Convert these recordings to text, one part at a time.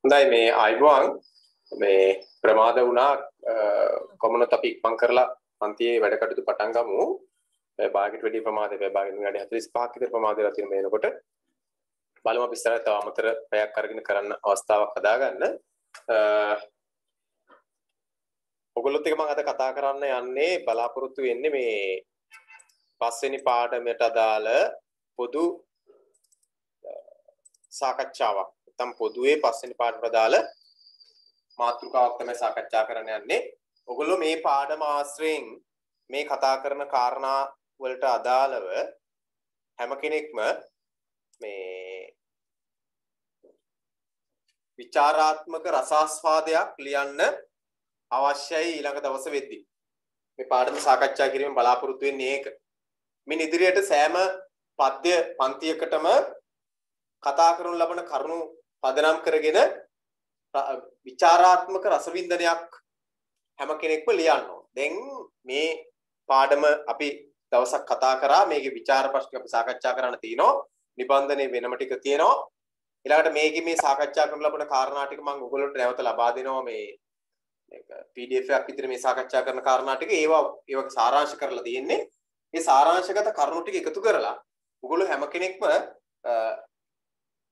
හොඳයි මේ ආයිබෝන් මේ ප්‍රමාද වුණා කොමුණ අපි ඉක්මන් කරලා පන්තියේ වැඩ කටයුතු පටන් ගමු. මේ භාගයට වැඩි ප්‍රමාදයක් භාගෙන් වැඩි 45ක් විතර ප්‍රමාදයක් තියෙන මේනකොට බලමු අපි ඉස්සරහට තව අමතර පැයක් අරගෙන කරන්න අවස්ථාවක් හදාගන්න. ඔයගොල්ලොත් එක්ක මම අද කතා කරන්න යන්නේ බලාපොරොත්තු වෙන්නේ මේ පස්වෙනි පාඩමට අදාළ පොදු සාකච්ඡාවක්. නැත්නම් පොදුවේ පස්වෙනි පාඩමට අදාළ මාතෘකාවක් තමයි සාකච්ඡා කරන්න යන්නේ. ඔයගොල්ලෝ මේ පාඩම ආශ්‍රයෙන් මේ කතා කරන කාරණා වලට අදාළව හැම කෙනෙක්ම මේ විචාරාත්මක රසාස්වාදයක් ලියන්න අවශ්‍යයි ඊළඟ දවසේ වෙද්දී. මේ පාඩම සාකච්ඡා කිරීමෙන් බලාපොරොත්තු වෙන්නේ ඒක. මින් ඉදිරියට සෑම පද්‍ය පන්තියකටම කතා කරනු ලබන කරුණු පදනම් කරගෙන විචාරාත්මක රසවින්දනයක් හැම කෙනෙක්ම ලියන්න ඕන. දැන් මේ පාඩම අපි දවසක් කතා කරා මේකේ විචාර ප්‍රශ්න අපි සාකච්ඡා කරන්න තියෙනවා. නිබන්ධනයේ වෙනම ටික තියෙනවා. ඊළඟට මේකේ මේ සාකච්ඡා කරන ලබන කාරණා ටික මම ඔයගොල්ලන්ට නැවත ලබා දෙනවා මේ PDF එකක් විතර මේ සාකච්ඡා කරන කාරණා ටික ඒවා සාරාංශ කරලා තියෙන්නේ. මේ සාරාංශගත කරුණු ටික එකතු කරලා ඔයගොල්ලෝ හැම කෙනෙක්ම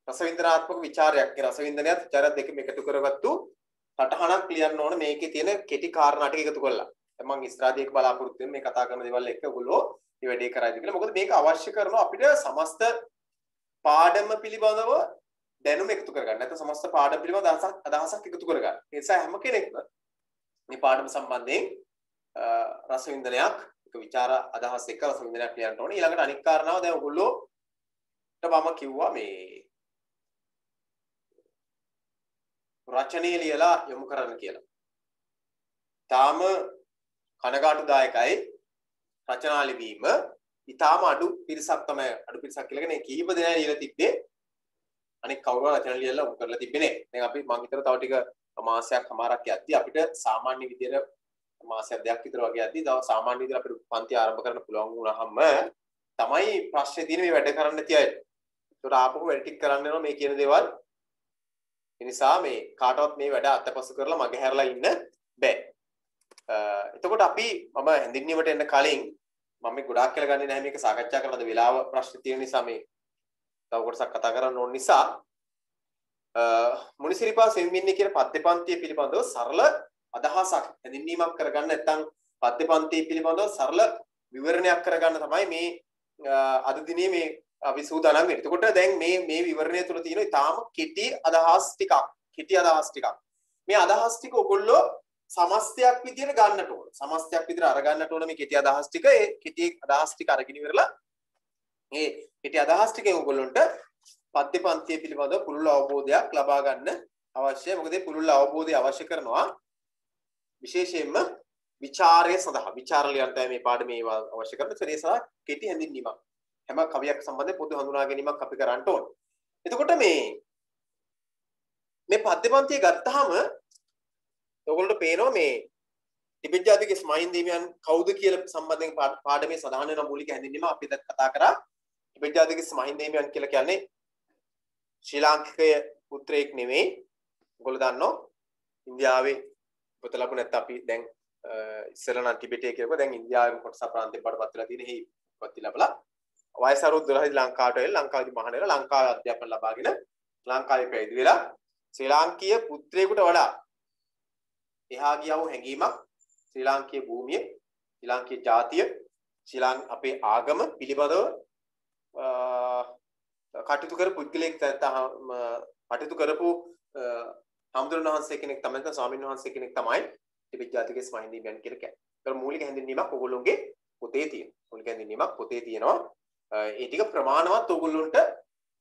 රසවින්දනාත්මක ਵਿਚාරයක් රසවින්දනයත් විචාරයක් දෙකම එකතු කරගත්තු සටහනක් ලියන්න ඕන මේකේ තියෙන කෙටි කාරණා ටික එකතු කරලා. දැන් මම ඉස්රාදීක බලාපොරොත්තු වෙන මේ කතා කරන දේවල් එක්ක ඔයගොල්ලෝ මේ වැඩේ කරයිද කියලා. මොකද මේක අවශ්‍ය කරනවා අපිට සමස්ත පාඩම පිළිබඳව දැනුම එකතු කරගන්න. නැත්නම් සමස්ත පාඩම පිළිබඳව අදහසක් එකතු කරගන්න. ඒ නිසා හැම කෙනෙක්ම මේ පාඩම සම්බන්ධයෙන් රසවින්දනයක් එක ਵਿਚාර අදහස් එක්ක රසවින්දනයක් ලියන්න ඕනේ. ඊළඟට අනික් කාරණාව දැන් ඔයගොල්ලෝට මම කිව්වා මේ රචනයේ ලියලා යොමු කරන්න කියලා. තාම කනගාටුදායකයි රචනා ලිවීම. ඊටාම අඩු පිරිසක් තමයි අඩු පිරිසක් කියලා කියන්නේ කීප දෙනා ලියලා තිබ්බේ. අනික කවුරුහරි රචනා ලියලා උන් කරලා තිබ්බේ නෑ. දැන් අපි මං හිතන තව ටික මාසයක් හමාරක් යද්දි අපිට සාමාන්‍ය විදියට මාසයක් දෙකක් විතර වගේ යද්දි තව සාමාන්‍ය විදියට අපිට පන්ති ආරම්භ කරන්න පුළුවන් වුණාම තමයි ප්‍රශ්නේ තියෙන්නේ මේ වැඩ කරන්න තියයි. ඒකට ආපහු වැඩ ටික කරන්න වෙනවා මේ කියන දේවල්. ඒ නිසා මේ කාටවත් මේ වැඩ අතපසු කරලා මගේ හැරලා ඉන්න බෑ. එතකොට අපි මම හැඳින්වීමට එන්න කලින් මම මේ ගොඩාක් කියලා ගන්නේ නැහැ මේක සාකච්ඡා කරන වෙලාව ප්‍රශ්න තියෙන නිසා මේ තව කොටසක් කතා කරන්න ඕන නිසා මුනිසිරිපා සෙම්මින්නේ කියන පද්‍යපන්තිය පිළිබඳව සරල අදහසක් හැඳින්වීමක් කරගන්න නැත්නම් පද්‍යපන්තිය පිළිබඳව සරල විවරණයක් කරගන්න තමයි මේ අද දිනේ මේ අපි සූදානම් වෙන්නේ. එතකොට දැන් මේ විවරණය තුළ තියෙන ඉතාම කෙටි අදහස් ටිකක්. මේ අදහස් ටික ඔයගොල්ලෝ සමස්තයක් විදියට ගන්නට ඕන. සමස්තයක් විදියට අරගන්නට ඕන මේ කෙටි අදහස් ටික. ඒ කෙටි අදහස් ටික අරගෙන ඉවරලා මේ කෙටි අදහස් ටිකෙන් ඔයගොල්ලන්ට පද්‍යපන්තිය පිළිබඳව පුළුල් අවබෝධයක් ලබා ගන්න අවශ්‍යයි. මොකද මේ පුළුල් අවබෝධය අවශ්‍ය කරනවා විශේෂයෙන්ම විචාරය සඳහා. විචාර ලියන්න තමයි මේ පාඩමේ අවශ්‍ය කරන. ඒ නිසා කෙටි හැඳින්වීමක් හැම කවියක් සම්බන්ධයෙන් පොදු හඳුනා ගැනීමක් අපි කරන්න ඕන. එතකොට මේ පද්‍යපන්තිය ගත්තාම ඔයගොල්ලෝ පේනවා මේ ටිබෙට් ජාතික ස්මයින් දේවියන් කවුද කියලා සම්බන්ධයෙන් පාඩමේ සඳහන් වෙන මූලික හැඳින්වීම අපි දැන් කතා කරා. ටිබෙට් ජාතික ස්මයින් දේවියන් කියලා කියන්නේ ශ්‍රී ලාංකිකය පුත්‍රයෙක් නෙමෙයි. ඔයගොල්ලෝ දන්නවා ඉන්දියාවේ උපත ලැබුණ නැත්නම් අපි දැන් ඉස්සෙල්ලා නම් ටිබෙටේ කියනකොට දැන් ඉන්දියාවේ කොටස ප්‍රාන්තයෙන් බඩපත් වෙලා තියෙන හේ උපත් ලැබලා වයස අරුත් 12 ලංකාවට එලා ලංකාවේදී මහාන වෙලා ලංකාවේ අධ්‍යාපන ලබාගෙන ලංකාවේ පැවිදි වෙලා ශ්‍රී ලාංකීය පුත්‍රයෙකුට වඩා එහා ගියව හැඟීමක් ශ්‍රී ලාංකීය භූමිය ශ්‍රී ලාංකීය ජාතිය අපේ ආගම පිළිබඳව කටයුතු කරපු පුද්ගලයෙක් කටයුතු කරපු හම්දුරන් වහන්සේ කෙනෙක් තමයි නැත්නම් ස්වාමීන් වහන්සේ කෙනෙක් තමයි ටිබෙට් ජාතික ස්මයින් දේවියන් කියලා කියන්නේ. ඒක මූලික හැඳින්වීමක් ඔයගොල්ලෝගේ පොතේ තියෙනවා. මූලික හැඳින්වීමක් පොතේ තියෙනවා. ඒ ටික ප්‍රමාණවත් ඔයගොල්ලන්ට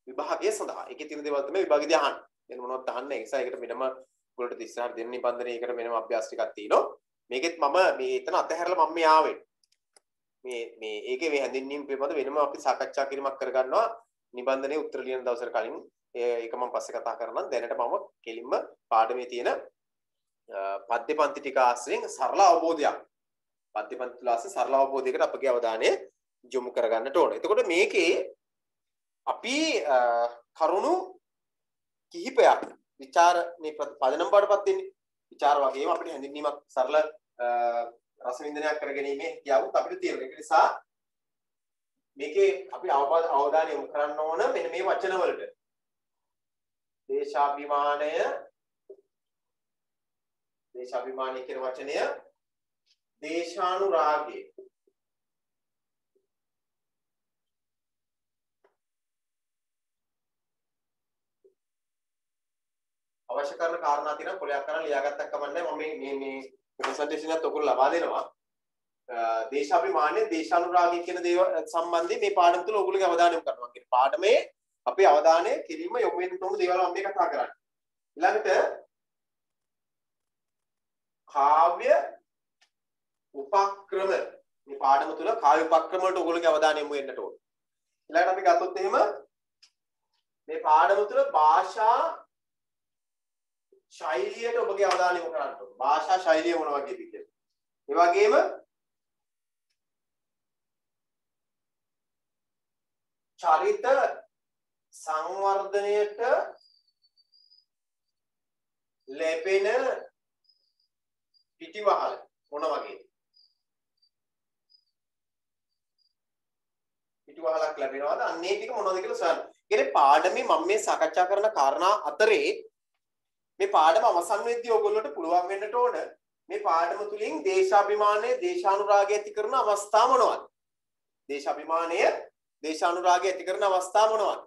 විභාගය සඳහා. ඒකේ තියෙන දේවල් තමයි විභාගෙදී අහන්නේ. වෙන මොනවද අහන්නේ? ඒ නිසා ඒකට වෙනම ඔයගොල්ලන්ට ඉස්සරහ දෙන්න නිබන්ධනයේ ඒකට වෙනම අභ්‍යාස ටිකක් තියෙනවා. මේකෙත් මම මේ එතන අතහැරලා මම මේ ආවේ. මේ ඒකේ මේ හැඳින්වීම පිළිබඳ වෙනම අපි සාකච්ඡා කිරීමක් කරගන්නවා. නිබන්ධනයේ උත්තර ලියන දවසට කලින් ඒක මම පස්සේ කතා කරනවා. දැනට මම කෙලින්ම පාඩමේ තියෙන පද්‍යපන්ති ටික ආශ්‍රයෙන් සරල අවබෝධයක් පද්‍යපන්ති තුල ආශ්‍රයෙන් සරල අවබෝධයකට අපගේ අවධානය යොමු කරගන්නට ඕනේ. එතකොට මේකේ අපි කරුණු කිහිපයක් විචාර මේ පදනම් බවටපත් වෙන්නේ. විචාර වගේම අපිට හැඳින්වීමක් සරල රස වින්දනයක් කරගැනීමේ හැකියාවත් අපිට තියෙනවා. ඒක නිසා මේකේ අපි අවධානය යොමු කරන්න ඕන මෙන්න මේ වචන වලට. දේශාභිමානය කියන වචනය දේශානුරාගය. අවශ්‍ය කරන කාරණා තියෙනවා පොලයක් කරන් ලියාගත්තක් කමන්නේ මම මේ ප්‍රසන්ටේෂන් එකත් ඔයගොල්ලෝ ලබා දෙනවා. දේශාභිමානය දේශානුරාගය කියන දේව සම්බන්ධයෙන් මේ පාඩම තුල ඔයගොල්ලෝගේ අවධානය යොමු කරනවා. කියන පාඩමේ අපේ අවධානය කිරීම යොමු වෙන තුන දේවල් මම මේ කතා කරන්නේ. ඊළඟට කාව්‍ය උපක්‍රම මේ පාඩම තුල කාව්‍ය උපක්‍රම වලට ඔයගොල්ලෝගේ අවධානය යොමු වෙන්නට ඕන. ඊළඟට අපි ගත්තොත් එහෙම මේ පාඩම තුල භාෂා ශෛලියට ඔබගේ අවධානය යොමු කරන්න ඕන. භාෂා ශෛලිය මොන වගේද කියලා. ඒ වගේම චරිත සංවර්ධනයට ලැබෙන පිටිවහල මොන වගේද? පිටිවහලක් ලැබෙනවද? අන්නේ ටික මොනවද කියලා සොයන්න. කියන්නේ පාඩමේ මම මේ සාකච්ඡා කරන කාරණා අතරේ මේ පාඩම අවසන් වෙද්දී ඔයගොල්ලන්ට පුළුවන් වෙන්නට ඕන මේ පාඩම තුලින් දේශාභිමානය දේශානුරාගය ඇති කරන අවස්ථා මොනවද? දේශාභිමානය දේශානුරාගය ඇති කරන අවස්ථා මොනවද?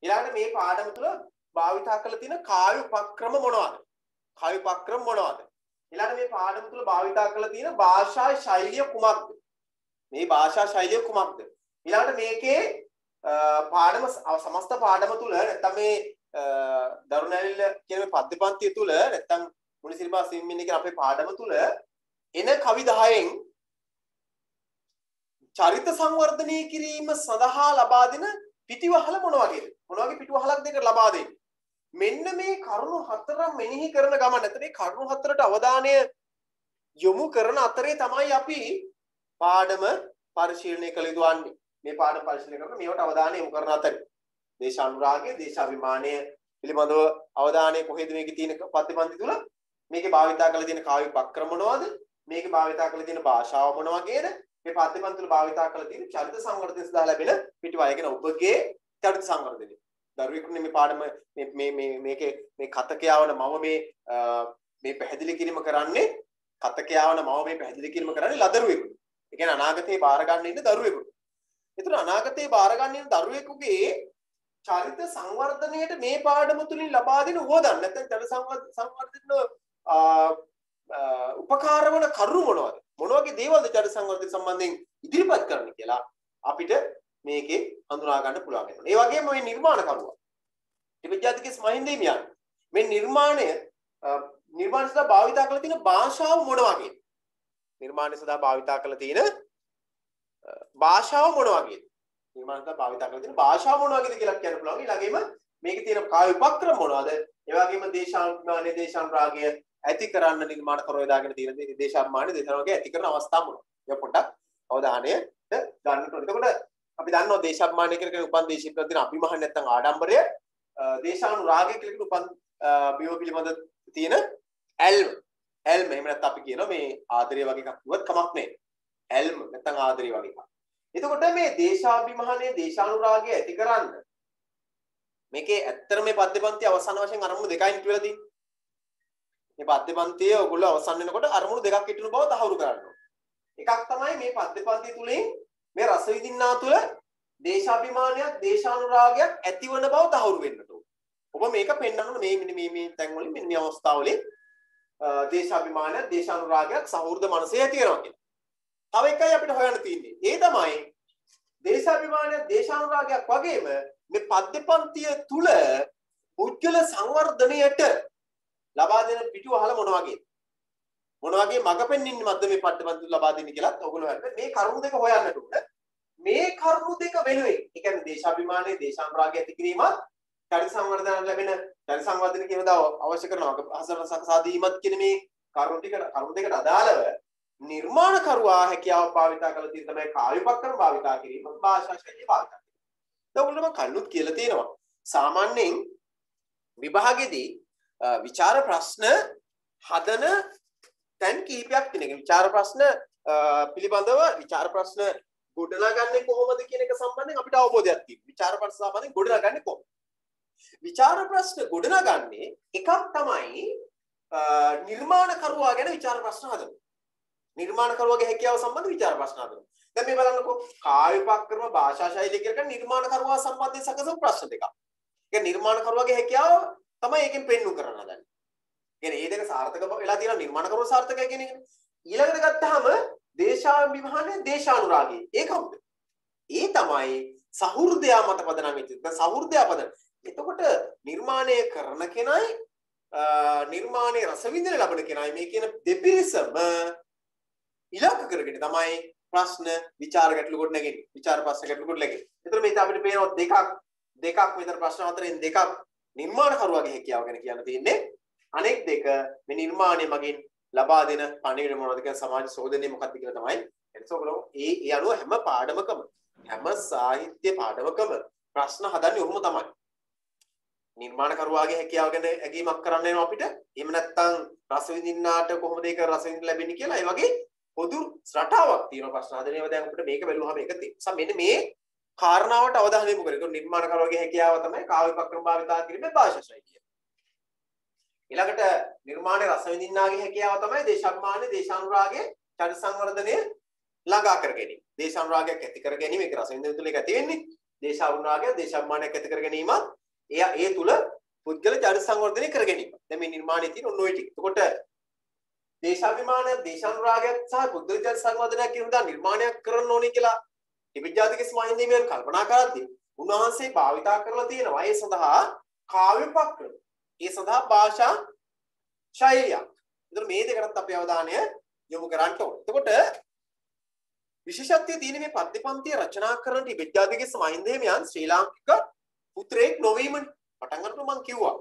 ඊළඟට මේ පාඩම තුල භාවිතා කරලා තියෙන කාව්‍ය උපක්‍රම මොනවද? කාව්‍ය උපක්‍රම මොනවද? ඊළඟට මේ පාඩම තුල භාවිතා කරලා තියෙන භාෂා ශෛලිය කුමක්ද? මේ භාෂා ශෛලිය කුමක්ද? ඊළඟට මේකේ පාඩම සමස්ත පාඩම තුල නැත්නම් මේ දරුණැවිල්ල කියන මේ පද්‍ය පන්තිය තුල නැත්නම් මුනිසිපල් සිම්මින් කියන අපේ පාඩම තුල එන කවි 10න් චරිත සංවර්ධනය කිරීම සඳහා ලබා දෙන පිටිවහල මොන වගේද? මොන වගේ පිටිවහලක් දෙක ලබා දෙන්නේ? මෙන්න මේ කරුණු හතර මෙනෙහි කරන ගමන් නැත්නම් මේ කරුණු හතරට අවධානය යොමු කරන අතරේ තමයි අපි පාඩම පරිශීලනය කළ යුතු වන්නේ. මේ පාඩම පරිශීලනය කරන මේවට අවධානය යොමු කරන අතරේ දේශානුරාගය දේශාභිමානය පිළිබඳව අවධානය කොහෙද මේකේ තියෙන පත්‍යපන්ති තුල මේකේ භාවිතා කරලා තියෙන කාව්‍ය උපක්‍රම මොනවද? මේකේ භාවිතා කරලා තියෙන භාෂාව මොන වගේද? මේ පත්‍යපන්ති තුල භාවිතා කරලා තියෙන චරිත සංවර්ධනය සඳහා ලැබෙන පිටිවහල කියන ඔබගේ චරිත සංවර්ධනය. දරුවෙකුනේ මේ පාඩම මේකේ මේ කතකයාවන මම මේ පැහැදිලි කිරීම කරන්නේ කතකයාවන මම මේ පැහැදිලි කිරීම කරන්නේ ලදරුවෙකුට. ඒ කියන්නේ අනාගතේ බාර ගන්න ඉන්න දරුවෙකුට. ඒතර අනාගතේ බාර ගන්න ඉන්න දරුවෙකුගේ චරිත සංවර්ධනයට මේ පාඩම තුලින් ලබා දෙන උවදන් නැත්නම් චරිත සංවර්ධන උපකාර වන කරුණු මොනවද? මොන වගේ දේවල්ද චරිත සංවර්ධන සම්බන්ධයෙන් ඉදිරිපත් කරන්න කියලා අපිට මේකේ හඳුනා ගන්න පුළුවන් වෙනවා. ඒ වගේම මේ නිර්මාණකරුවා ත්‍රිවිද්‍යාධිකේ මහින්දේ මියන් මේ නිර්මාණය සඳහා භාවිතා කරලා තියෙන භාෂාව මොන වගේද? නිර්මාණය සඳහා භාවිතා කරලා තියෙන භාෂාව මොන වගේද? නිර්මාණය සඳහා භාවිතා කරලා තියෙන භාෂාව මොන වගේද කියලා කියන්න පුළුවන්. ඊළඟෙම මේකේ තියෙන කාව්‍ය උපක්‍රම මොනවද? ඒ වගේම දේශාභිමානය දේශානුරාගය ඇති කරන්න නිර්මාණකරුවෝ දාගෙන තියෙන දේශාභිමානය දේශානුරාගය ඇති කරන අවස්ථා මොනවද? ඒක පොඩ්ඩක් අවධානයට ගන්න ඕනේ. එතකොට අපි දන්නවා දේශාභිමානය කියන උපන් දේශීය ප්‍රතින අභිමාන නැත්නම් ආඩම්බරය දේශානුරාගය කියන උපන් බියෝ පිළිබඳ තියෙන ඇල්ම එහෙම නැත්නම් අපි කියනවා මේ ආදරය වගේ එකක් කිව්වත් කමක් නැහැ. ඇල්ම නැත්නම් ආදරය වගේ එකක්. එතකොට මේ දේශාභිමානය දේශානුරාගය ඇති කරන්න මේකේ ඇත්තට මේ පද්‍යපන්ති අවසන් වශයෙන් අරමුණු දෙකයි කියලා තියෙන්නේ. මේ පද්‍යපන්තිය ඔයගොල්ලෝ අවසන් වෙනකොට අරමුණු දෙකක් හිටිනු බව තහවුරු කරන්න ඕනේ. එකක් තමයි මේ පද්‍යපන්තිය තුලින් මේ රස විඳින්නා තුල දේශාභිමානයක් දේශානුරාගයක් ඇතිවන බව තහවුරු වෙන්නට ඕන. ඔබ මේක පෙන්වන්න මේ තැන් වලින් මේ අවස්ථාවලින් දේශාභිමානයක් දේශානුරාගයක් සහෘද මනසේ ඇති වෙනවා කියලා. තව එකයි අපිට හොයන්න තියෙන්නේ. ඒ තමයි දේශාභිමානයක් දේශානුරාගයක් වගේම මේ පද්‍යපන්තිය තුල උජ්ජල සංවර්ධනයට ලබා දෙන පිටුවහල මොන වගේද? මොන වගේ මඟ පෙන්වන්නේ මැද මේ පද්‍යපන්ති ලබා දෙන්නේ කියලා ඔයගොල්ලෝ හරියට මේ කරුණු දෙක හොයන්නට උන මේ කරුණු දෙක වෙනුවෙන් ඒ කියන්නේ දේශාභිමානයේ දේශානුරාගය ඇති කිරීමත් චරිත සංවර්ධනයට ලැබෙන චරිත සංවර්ධන කියන දා අවශ්‍ය කරන අසල සකසා දීමත් කියන මේ කරුණු දෙකට අදාළව නිර්මාණකරුවා හැකියාව භාවිතා කළ තියෙන තමයි කාව්‍ය උපක්‍රම භාවිතා කිරීම භාෂා ශෛලිය භාවිතා කිරීම. ඒගොල්ලෝ මම කල්ලුත් කියලා තියෙනවා. සාමාන්‍යයෙන් විභාගෙදී විචාර ප්‍රශ්න හදන තැන් කිහිපයක් තියෙනවා. විචාර ප්‍රශ්න පිළිබඳව විචාර ප්‍රශ්න ගොඩනගන්නේ කොහොමද කියන එක සම්බන්ධයෙන් අපිට අවබෝධයක් තියෙනවා. විචාර ප්‍රශ්න සම්බන්ධයෙන් ගොඩනගන්නේ කොහොමද? විචාර ප්‍රශ්න ගොඩනගන්නේ එකක් තමයි නිර්මාණකරුවා ගැන විචාර ප්‍රශ්න හදනවා. නිර්මාණකරුවාගේ හැකියාව සම්බන්ධ විචාර ප්‍රශ්න හදනවා. දැන් මේ බලන්නකෝ කාව්‍ය උපක්‍රම භාෂා ශෛලිය කියලා නිර්මාණකරුවා සම්බන්ධයෙන් සකසපු ප්‍රශ්න දෙකක්. ඒ නිර්මාණකරුවාගේ හැකියාව තමයි ඒකෙන් පෙන්වු කරන්න හදන්නේ. කියන්නේ මේ දෙක සාර්ථක වෙලා තියෙනවා නිර්මාණකරුවා සාර්ථකයි කියන එක. ඊළඟට ගත්තාම දේශාභිමානය දේශානුරාගය. ඒ කවුද? ඒ තමයි සහෘදයා මත පදනම් වෙච්ච. දැන් සහෘදයා පදනම්. එතකොට නිර්මාණය කරන කෙනයි නිර්මාණයේ රස විඳින ලබන කෙනයි මේ කියන දෙපිරිසම ඉලක්ක කරගෙන තමයි ප්‍රශ්න විචාර ගැටළු කොට නැගෙන්නේ. විචාර ප්‍රශ්න ගැටළු කොට නැගෙන්නේ. ඒතර මේක අපිට පේනවා දෙකක් විතර ප්‍රශ්න හතරෙන් දෙකක් නිර්මාණකරුවාගේ හැකියාව ගැන කියන්න තියෙන්නේ. අනෙක් දෙක මේ නිර්මාණය මගින් ලබා දෙන පණිවිඩ මොනවද කියන සමාජ සෝදනය මොකක්ද කියලා තමයි. එතකොට ඒ අනුව හැම පාඩමකම හැම සාහිත්‍ය පාඩමකම ප්‍රශ්න හදන්නේ ඔහොම තමයි. නිර්මාණකරුවාගේ හැකියාව ගැන ඇගීමක් කරන්න වෙනවා අපිට. එහෙම නැත්නම් රස විඳින්නාට කොහොමද ඒක රස විඳින්න ලැබෙන්නේ කියලා ඒ වගේ පොදු රටාවක් තියෙනවා ප්‍රශ්න හදන ඒවා. දැන් අපිට මේක බැලුවාම ඒක තියෙනවා. මෙන්න මේ කාරණාවට අවධානය යොමු කරගන්න. ඒක නිර්මාණකරුවාගේ හැකියාව තමයි කාව්‍ය උපක්‍රම භාවිතා කිරීමේ භාෂා ශෛලිය. ඊළඟට නිර්මාණයේ රස විඳින්නාගේ හැකියාව තමයි දේශාභිමානයේ දේශානුරාගයේ චරිත සංවර්ධනය ළඟා කර ගැනීම. දේශානුරාගයක් ඇති කර ගැනීම ඒක රස විඳින තුල ඒක ඇති වෙන්නේ. දේශානුරාගය දේශාභිමානයක් ඇති කර ගැනීමත් ඒ තුල පුද්ගල චරිත සංවර්ධනය කර ගැනීම. දැන් මේ නිර්මාණයේ තියෙන ඔන්න ඔය ටික. එතකොට දේශාභිමානය දේශානුරාගයක් සහ පුද්ගල චරිත සංවර්ධනයක් කියන දා නිර්මාණයක් කරන්න ඕනේ කියලා ටිබෙට් මහින්දීමෙන් කල්පනා කරද්දී උන්වහන්සේ භාවිතා කරලා තියෙනවා ඒ සඳහා කාව්‍ය උපක්‍රම. ඒ සඳහා භාෂා ශෛලියක්. ඒතර මේ දෙකටත් අපි අවධානය යොමු කරන්න ඕනේ. එතකොට විශේෂත්වය තියෙන මේ පද්‍ය පන්තිය රචනා කරන ටිබෙට් මහින්දීමයන් ශ්‍රී ලාංකික පුත්‍රයෙක් නොවීමනේ. පටන් ගන්නකොට මම කිව්වා.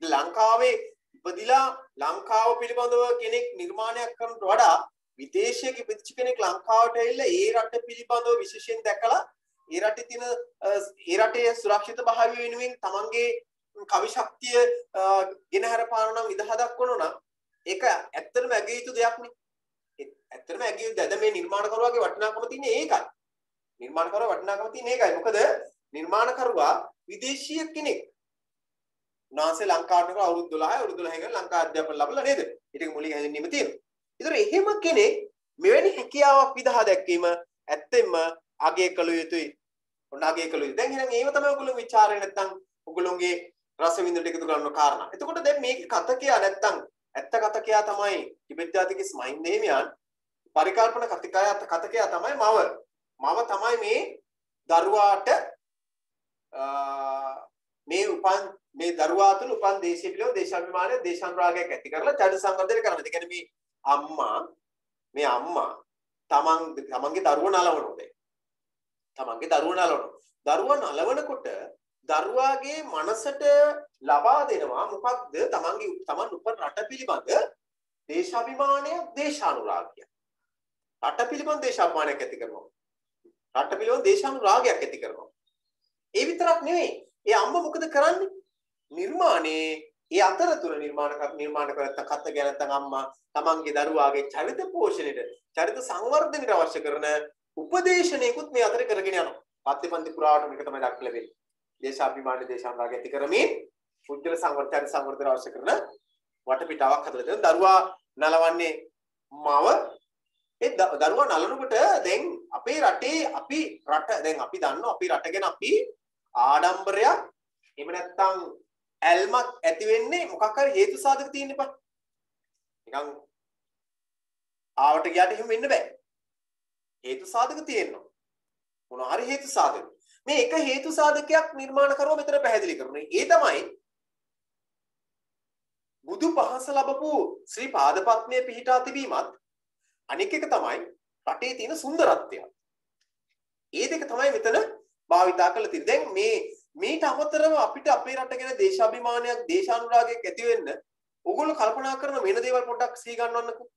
ලංකාවේ ඉපදිලා ලංකාව පිළිබඳව කෙනෙක් නිර්මාණයක් කරනට වඩා විදේශයක ඉපදිච්ච කෙනෙක් ලංකාවට ඇවිල්ලා ඒ රට පිළිබඳව විශේෂයෙන් දැකලා ඒ රටේ තියෙන ඒ රටේ සුරක්ෂිත භාවය වෙනුවෙන් තමන්ගේ කවි ශක්තිය ගෙනහැර පාන නම් විදහා දක්වනවා නම් ඒක ඇත්තටම ඇගිය යුතු දෙයක් නේ. ඇත්තටම ඇගිය යුතු දැන් මේ නිර්මාණකරුවාගේ වටිනාකම තියෙන්නේ ඒකයි. නිර්මාණකරුවා වටිනාකම තියෙන්නේ ඒකයි. මොකද නිර්මාණකරුවා විදේශීය කෙනෙක්. උන්වහන්සේ ලංකාවට කරලා අවුරුදු 12 ඉඳන් ලංකා අධ්‍යාපන ලැබලා නේද? ඊට මුලින් හැදෙන්නීම තියෙනවා. ඒතර එහෙම කෙනෙක් මෙවැනි හැකියාවක් විදහා දැක්වීම ඇත්තෙන්ම අගය කළ යුතුයි. ඔන්න අගය කළ යුතුයි. දැන් එහෙනම් ඒව තමයි ඔයගොල්ලෝ ਵਿਚාරේ නැත්තම් ඔයගොල්ලෝගේ රස විඳින්නට එකතු කරන කාරණා. එතකොට දැන් මේක කතකයා නැත්තම් ඇත්ත කතකයා තමයි ටිබෙට් ජාතික මහින්දේමියන් පරිකල්පන කතකයා තමයි මව. මව තමයි මේ දරුවාට මේ දරුවා තුළ උපන් දේශීය පිළිවෙල දේශාභිමානය දේශානුරාගයක් ඇති කරලා චරිත සංවර්ධනය කරනවා. ඒ කියන්නේ මේ අම්මා තමන්ගේ දරුවා නලවනවා. තමන්ගේ දරුවා නලවනවා. දරුවා නලවනකොට දරුවාගේ මනසට ලබා දෙනවා මොකක්ද? තමන් උපන් රට පිළිබඳ දේශාභිමානය දේශානුරාගය. රට පිළිබඳ දේශාභිමානයක් ඇති කරනවා. රට පිළිබඳ දේශානුරාගයක් ඇති කරනවා. ඒ විතරක් නෙවෙයි. ඒ අම්මා මොකද කරන්නේ? නිර්මාණයේ ඒ අතරතුර නිර්මාණ කරත්ත කත ගැන නැත්නම් අම්මා තමන්ගේ දරුවාගේ චරිත පෝෂණයට චරිත සංවර්ධනයට අවශ්‍ය කරන උපදේශනයකුත් මේ අතර කරගෙන යනවා. පද්‍යපන්ති පුරාවට මේක තමයි දක්වලා වෙන්නේ. දේශාභිමාන දේශානුරාගය ඇති කරමින් පුද්ගල සංවර්ධන සංවර්ධන අවශ්‍ය කරන වටපිටාවක් හදලා දෙන දරුවා නලවන්නේ මව. ඒ දරුවා නලනකොට දැන් අපේ රටේ අපි දන්නවා අපි රට ගැන අපි ආඩම්බරයක් එහෙම නැත්නම් ඇල්මක් ඇති වෙන්නේ මොකක් හරි හේතු සාධක තියෙන්න එපා. නිකන් ආවට ගියාට එහෙම වෙන්න බෑ. හේතු සාධක තියෙනවා. මොනවා හරි හේතු සාධක. මේ එක හේතු සාධකයක් නිර්මාණකරුවා මෙතන පැහැදිලි කරනවා. ඒ තමයි බුදු පහස ලැබපු ශ්‍රී පාදපත්මයේ පිහිටා තිබීමත් අනෙක් එක තමයි රටේ තියෙන සුන්දරත්වය. ඒ දෙක තමයි මෙතන භාවිතා කරලා තියෙන්නේ. දැන් මේට අමතරව අපිට අපේ රට ගැන දේශාභිමානයක් දේශානුරාගයක් ඇති වෙන්න ඕගොල්ලෝ කල්පනා කරන වෙන දේවල් පොඩ්ඩක් සිහි ගන්නවන්නකෝ.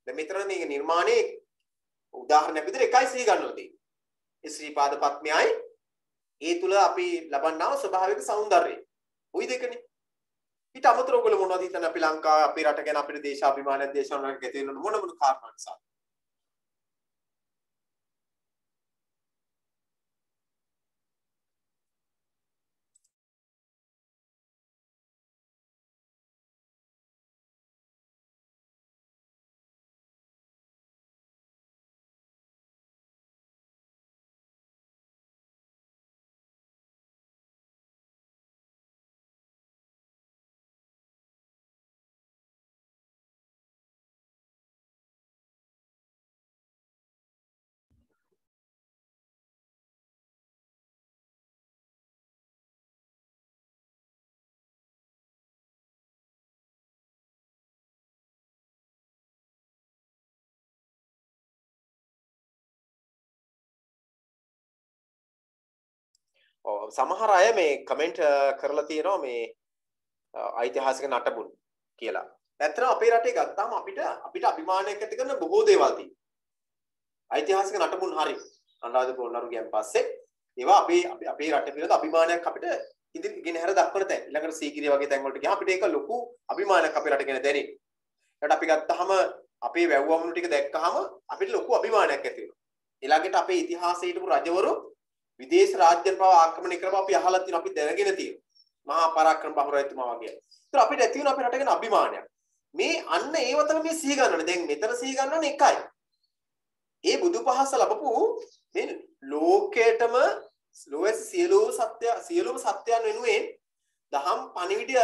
දැන් මෙතන මේක නිර්මාණයේ උදාහරණයක් විදිහට එකයි සිහි ගන්නවා තියෙන්නේ. ඒ ශ්‍රී පාද පත්මයයි ඒ තුල අපි ලබන්නා ස්වභාවික సౌందර්යය. ওই දෙකනේ. ඊට අමතරව ඔයගොල්ලෝ මොනවද හිතන්නේ අපි ලංකාව අපේ රට ගැන අපේ දේශාභිමානයක් දේශාවනක් ඇති වෙන මොන කාරණා නිසා? සමහර අය මේ කමෙන්ට් කරලා තියෙනවා මේ ඓතිහාසික නටබුන් කියලා. ඇත්තටම අපේ රටේ ගත්තාම අපිට අභිමානයක් ඇති කරන බොහෝ දේවල් තියෙනවා. ඓතිහාසික නටබුන් හරි. අනුරාධපුර පොළොන්නරු ගියන් පස්සේ ඒවා අපේ රට පිළිබඳ අභිමානයක් අපිට ඉදිරි ගෙනහැර දක්වන තැන්. ඊළඟට සීගිරිය වගේ තැන් වලට ගියාම අපිට ඒක ලොකු අභිමානයක් අපේ රට ගැන දැනෙන්නේ. ඒකට අපි ගත්තාම අපේ වැව්වමුණු ටික දැක්කහම අපිට ලොකු අභිමානයක් ඇති වෙනවා. ඊළඟට අපේ ඉතිහාසයේ හිටපු රජවරු විදේශ රාජ්‍යන් පවා ආක්‍රමණය කරපුවා අපි අහලා තියෙනවා අපි දැනගෙන තියෙනවා. මහා පරාක්‍රම බහුරයතුමා වගේ. ඒතර අපිට ඇති වෙන අපේ රට ගැන අභිමානයක්. මේ අන්න ඒව තමයි මේ සිහි ගන්නනේ. දැන් මෙතන සිහි ගන්නනේ එකයි. ඒ බුදුපහස ලැබපු මේ ලෝකේටම ලෝයස් සියලුම සත්‍යයන් වෙනුවෙන් දහම් පණිවිඩය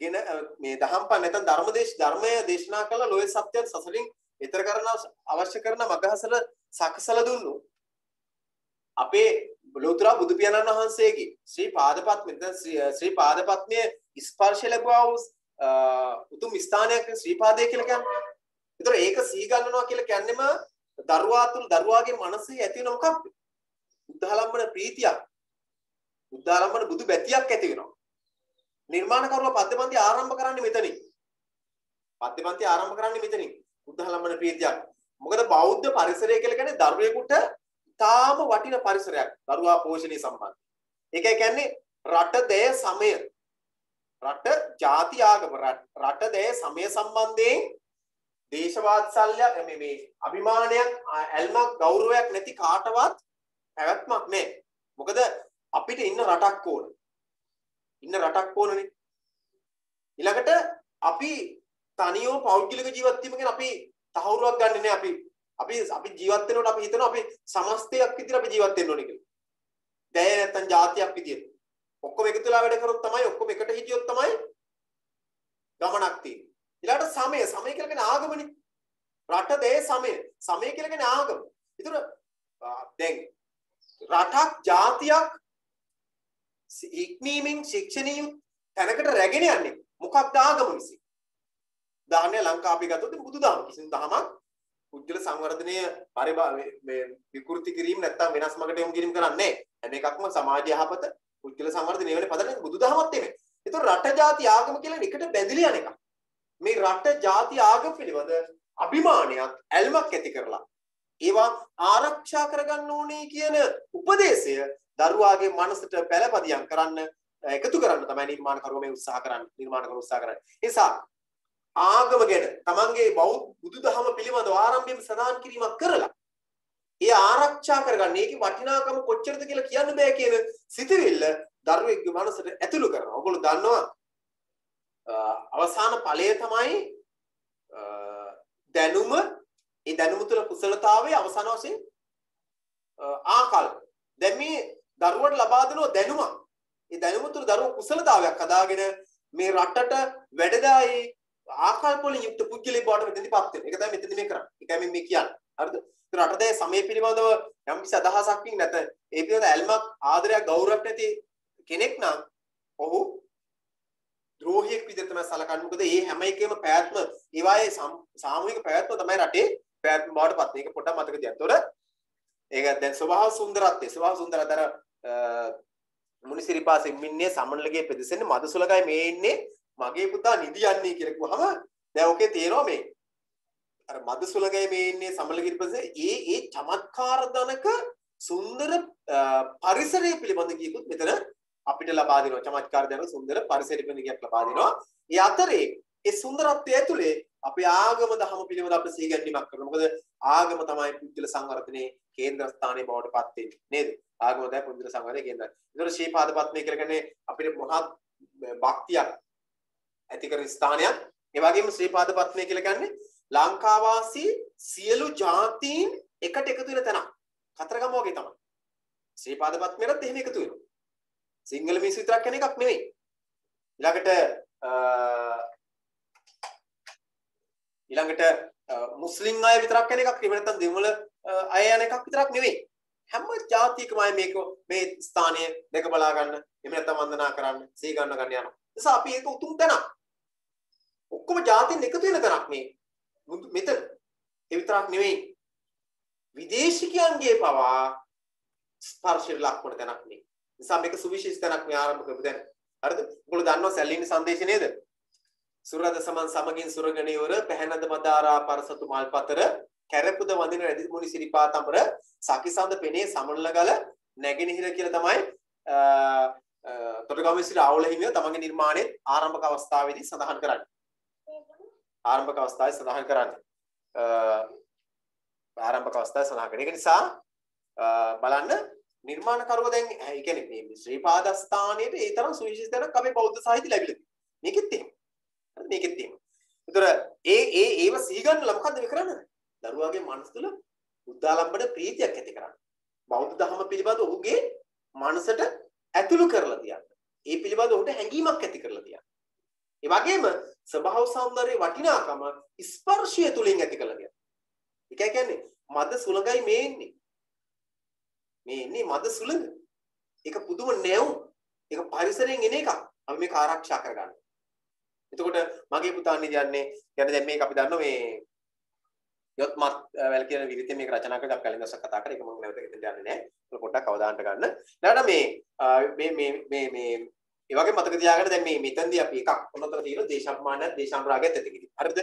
ගෙන මේ දහම් පණ නැත්නම් ධර්මය දේශනා කළ ලෝයස් සත්‍යයන් සසරින් ඊතර කරන අවශ්‍ය කරන මගහසල සකසල දුන්නු අපේ ලෝතර බුදු පියාණන් වහන්සේගේ ශ්‍රී පාදපත්මයේ ස්පර්ශ ලැබුවා වූ උතුම් ස්ථානයක් ශ්‍රී පාදය කියලා කියන්නේ. ඒතර ඒක සිහි ගන්නවා කියලා කියන්නේම දරුවාගේ මනසේ ඇති වෙන මොකක්ද? බුද්ධාලම්බන ප්‍රීතියක්. බුද්ධාලම්බන බුදු බැතියක් ඇති වෙනවා. නිර්මාණකරුවා පද්‍යපන්ති ආරම්භ කරන්නේ මෙතනින්. බුද්ධාලම්බන ප්‍රීතියක්. මොකද බෞද්ධ පරිසරය කියලා කියන්නේ දරුවෙකුට තාම වටින පරිසරයක්. දරුවා පෝෂණය සම්බන්ධ. ඒකයි කියන්නේ රට දැය සමය. රට ಜಾති ආගම රට දැය සමය සම්බන්ධයෙන් දේශවාත්සල්‍ය මේ අභිමානයක් ඇල්මක් ගෞරවයක් නැති කාටවත් පැවැත්මක් නැහැ. මොකද අපිට ඉන්න රටක් ඕනනේ. ඊළඟට අපි තනියම පෞද්ගලික ජීවත් වීම ගැන අපි තහවුරුවක් ගන්නෙ නැහැ. අපි ජීවත් වෙනකොට අපි හිතනවා අපි සමස්තයක් විදිහට අපි ජීවත් වෙන්න ඕනේ කියලා. දැය නැත්තම් જાතියක් විදිහට. ඔක්කොම එකතු වෙලා වැඩ කරොත් තමයි ඔක්කොම එකට හිටියොත් තමයි ගමනක් තියෙන්නේ. ඊළඟට සමය කියලා කියන්නේ ආගමනේ. රට දේ සමය කියලා කියන්නේ ආගම. ඒතර දැන් රටක් ජාතියක් ඉක්මීමෙන් ශික්ෂණීය තැනකට රැගෙන යන්නේ මොකක්ද ආගම විසින්. උදාහරණයක් ලංකාව අපි ගත්තොත් බුදුදහම කිසිදු දහමක් පුද්ගල සංවර්ධනය විකෘති කිරීම නැත්තම් වෙනස් මගට යොමු කිරීම කරන්නේ නැහැ. හැම එකක්ම සමාජ යහපත පුද්ගල සංවර්ධනය වෙන්නේ පදන්නේ බුදුදහමත් එමේ. ඒතර රට ජාති ආගම කියලා එකට බැඳිලා යන එක. මේ රට ජාති ආගම පිළිබඳ අභිමානයක් ඇල්මක් ඇති කරලා ඒවා ආරක්ෂා කරගන්න ඕනේ කියන උපදේශය දරුවාගේ මනසට පළපදියම් කරන්න එකතු කරන්න තමයි නිර්මාණකරුවෝ මේ උත්සාහ කරන්නේ. ඒ නිසා ආගම ගැන තමන්ගේ බෞද්ධ බුදුදහම පිළිබඳව ආරම්භයෙන් සඳහන් කිරීමක් කරලා ඒ ආරක්ෂා කරගන්න ඒකේ වටිනාකම කොච්චරද කියලා කියන්න බෑ කියන සිතවිල්ල දරුවෙක්ගේ මනසට ඇතුළු කරනවා. ඔයගොල්ලෝ දන්නවා අවසාන ඵලය තමයි දැනුම. ඒ දැනුම තුළ කුසලතාවයේ අවසාන වශයෙන් ආකල්ප. දැන් මේ දරුවට ලබා දෙන දැනුම. ඒ දැනුම තුළ දරුවෝ කුසලතාවයක් හදාගෙන මේ රටට වැඩදායි ආකල්ප වලින් යුක්ත පුද්ගලයෙක් බවට මෙතනදිපත් වෙනවා. ඒක තමයි මෙතනදි මේ කරන්නේ. ඒකයි මේ කියන්නේ. හරිද? ඒ රටේ සමය පිළිබඳව යම් කිසි අදහසක් නැත. ඒ පිළිබඳ ඇල්මක් ආදරයක් ගෞරවයක් නැති කෙනෙක් නම් ඔහු ද්‍රෝහියෙක් විදිහට තමයි සලකන්නේ. මොකද මේ හැම එකේම පැවැත්ම ඒවායේ සාමූහික පැවැත්ම තමයි රටේ පැවැත්ම බවට පත් වෙන්නේ. ඒක පොඩ්ඩක් මතක තියාගන්න. ඒක දැන් ස්වභාව සුන්දරතර මුනිසිරිපා සෙම්මින්නේ සමනලගේ ප්‍රදේශෙන්නේ මදසුලගයි මේ ඉන්නේ මගේ පුතා නිදියන්නේ කියලා කිව්වහම දැන් ඔකේ තේරෙනවා මේ අර මදසුලගයි මේ ඉන්නේ සමනලගේ ප්‍රදේශයේ ඒ චමත්කාර දනක සුන්දර පරිසරය පිළිබඳ කියපුත් මෙතන අපිට ලබා දෙනවා චමත්කාර දැනුම සුන්දර පරිසර පිළිගයක් ලබා දෙනවා. ඒ අතරේ ඒ සුන්දරත්වය ඇතුලේ අපි ආගම දහම පිළිබඳ අපිට සිහිගැන්වීමක් කරනවා. මොකද ආගම තමයි පුද්ගල සංවර්ධනයේ කේන්ද්‍ර ස්ථානයේ බවට පත් වෙන්නේ නේද? ආගම තමයි පුද්ගල සංවර්ධනයේ කේන්ද්‍රය. ඒතර ශ්‍රීපාද පත්මය කියලා කියන්නේ අපිට මහත් භක්තියක් ඇති කරන ස්ථානයක්. ඒ වගේම ශ්‍රීපාද පත්මය කියලා කියන්නේ ලංකාවාසී සියලු ජාතීන් එකට එකතු වෙන තැනක්. කතරගම වගේ තමයි. ශ්‍රීපාද පත්මයටත් එහෙම එකතු වෙනවා. සිංහල මිනිස්සු විතරක් කෙන එකක් නෙවෙයි. ඊළඟට මුස්ලිම් අය විතරක් කෙන එකක් නෙවෙයි. නැත්නම් දෙමළ අය යන එකක් විතරක් නෙවෙයි. හැම ජාතියකම අය මේ ස්ථානය දෙක බලා ගන්න, එහෙම නැත්නම් වන්දනා කරන්න, සී ගන්න යනවා. නිසා අපි ඒක උතුම් තැනක්. ඔක්කොම ජාතීන් එකතු වෙන තැනක් මේ. මෙතන ඒ විතරක් නෙවෙයි. විදේශිකයන්ගේ පවා ස්පර්ශයට ලක් වන තැනක් නේ. නිසා මේක සුවිශේෂ තැනක් මේ ආරම්භ කරපු තැන. හරිද? ඔයගොල්ලෝ දන්නවා සැලීනි සංදේශය නේද? සුරද සමන් සමගින් සුරගණියවර පැහැනද මදාරා පරසතු මල්පතර කැරපුද වඳින රැදි මුනි සිරිපාතඹර සකිසඳ පෙනේ සමනලගල නැගෙනහිර කියලා තමයි තොටගම සිට ආවුල හිමියෝ තමන්ගේ නිර්මාණයේ ආරම්භක අවස්ථාවේදී සඳහන් කරන්නේ. ආරම්භක අවස්ථාවේ සඳහන් කරන්නේ. ආරම්භක අවස්ථාවේ සඳහන් කරන්නේ. ඒක නිසා බලන්න නිර්මාණකරුවා දැන් ඒ කියන්නේ මේ ශ්‍රීපාද ස්ථානයේට ඒ තරම් සුවිශේෂ තැනක් අපේ බෞද්ධ සාහිත්‍ය ලැබිලා තියෙනවා. මේකෙත් එහෙම. හරි මේකෙත් එහෙම. ඒතර ඒව සීගන්නලා මොකද්ද මේ කරන්නේ? දරුවාගේ මනස තුළ බුද්ධාලම්බන ප්‍රීතියක් ඇති කරන්න. බෞද්ධ ධර්ම පිළිබඳ ඔහුගේ මනසට ඇතුළු කරලා තියන්න. ඒ පිළිබඳ ඔහුට හැඟීමක් ඇති කරලා තියන්න. ඒ වගේම ස්වභාව සෞන්දර්යයේ වටිනාකම ස්පර්ශය තුලින් ඇති කරලා තියන්න. ඒ කියන්නේ මද සුලඟයි මේ ඉන්නේ. මේ ඉන්නේ මද සුලඟ. ඒක පුදුම නැවුම්. ඒක පරිසරයෙන් එන එකක්. අපි මේක ආරක්ෂා කරගන්න. එතකොට මගේ පුතා කියන්නේ දැන් මේක අපි දන්නවා මේ යොත්මත් වැල් කියන විදිහට මේක රචනා කරලා අපි කලින් දවසක් කතා කරා. ඒක මම නැවත හිතන්න යන්නේ නැහැ. ඒක පොඩ්ඩක් අවධානයට ගන්න. ඊළඟට මේ ඒ වගේ මතක තියාගන්න දැන් මේ මෙතනදී අපි එකක් ඔන්නතර තියෙන දේශාභිමානයත් දේශානුරාගයත් ඇති කිවි. හරිද?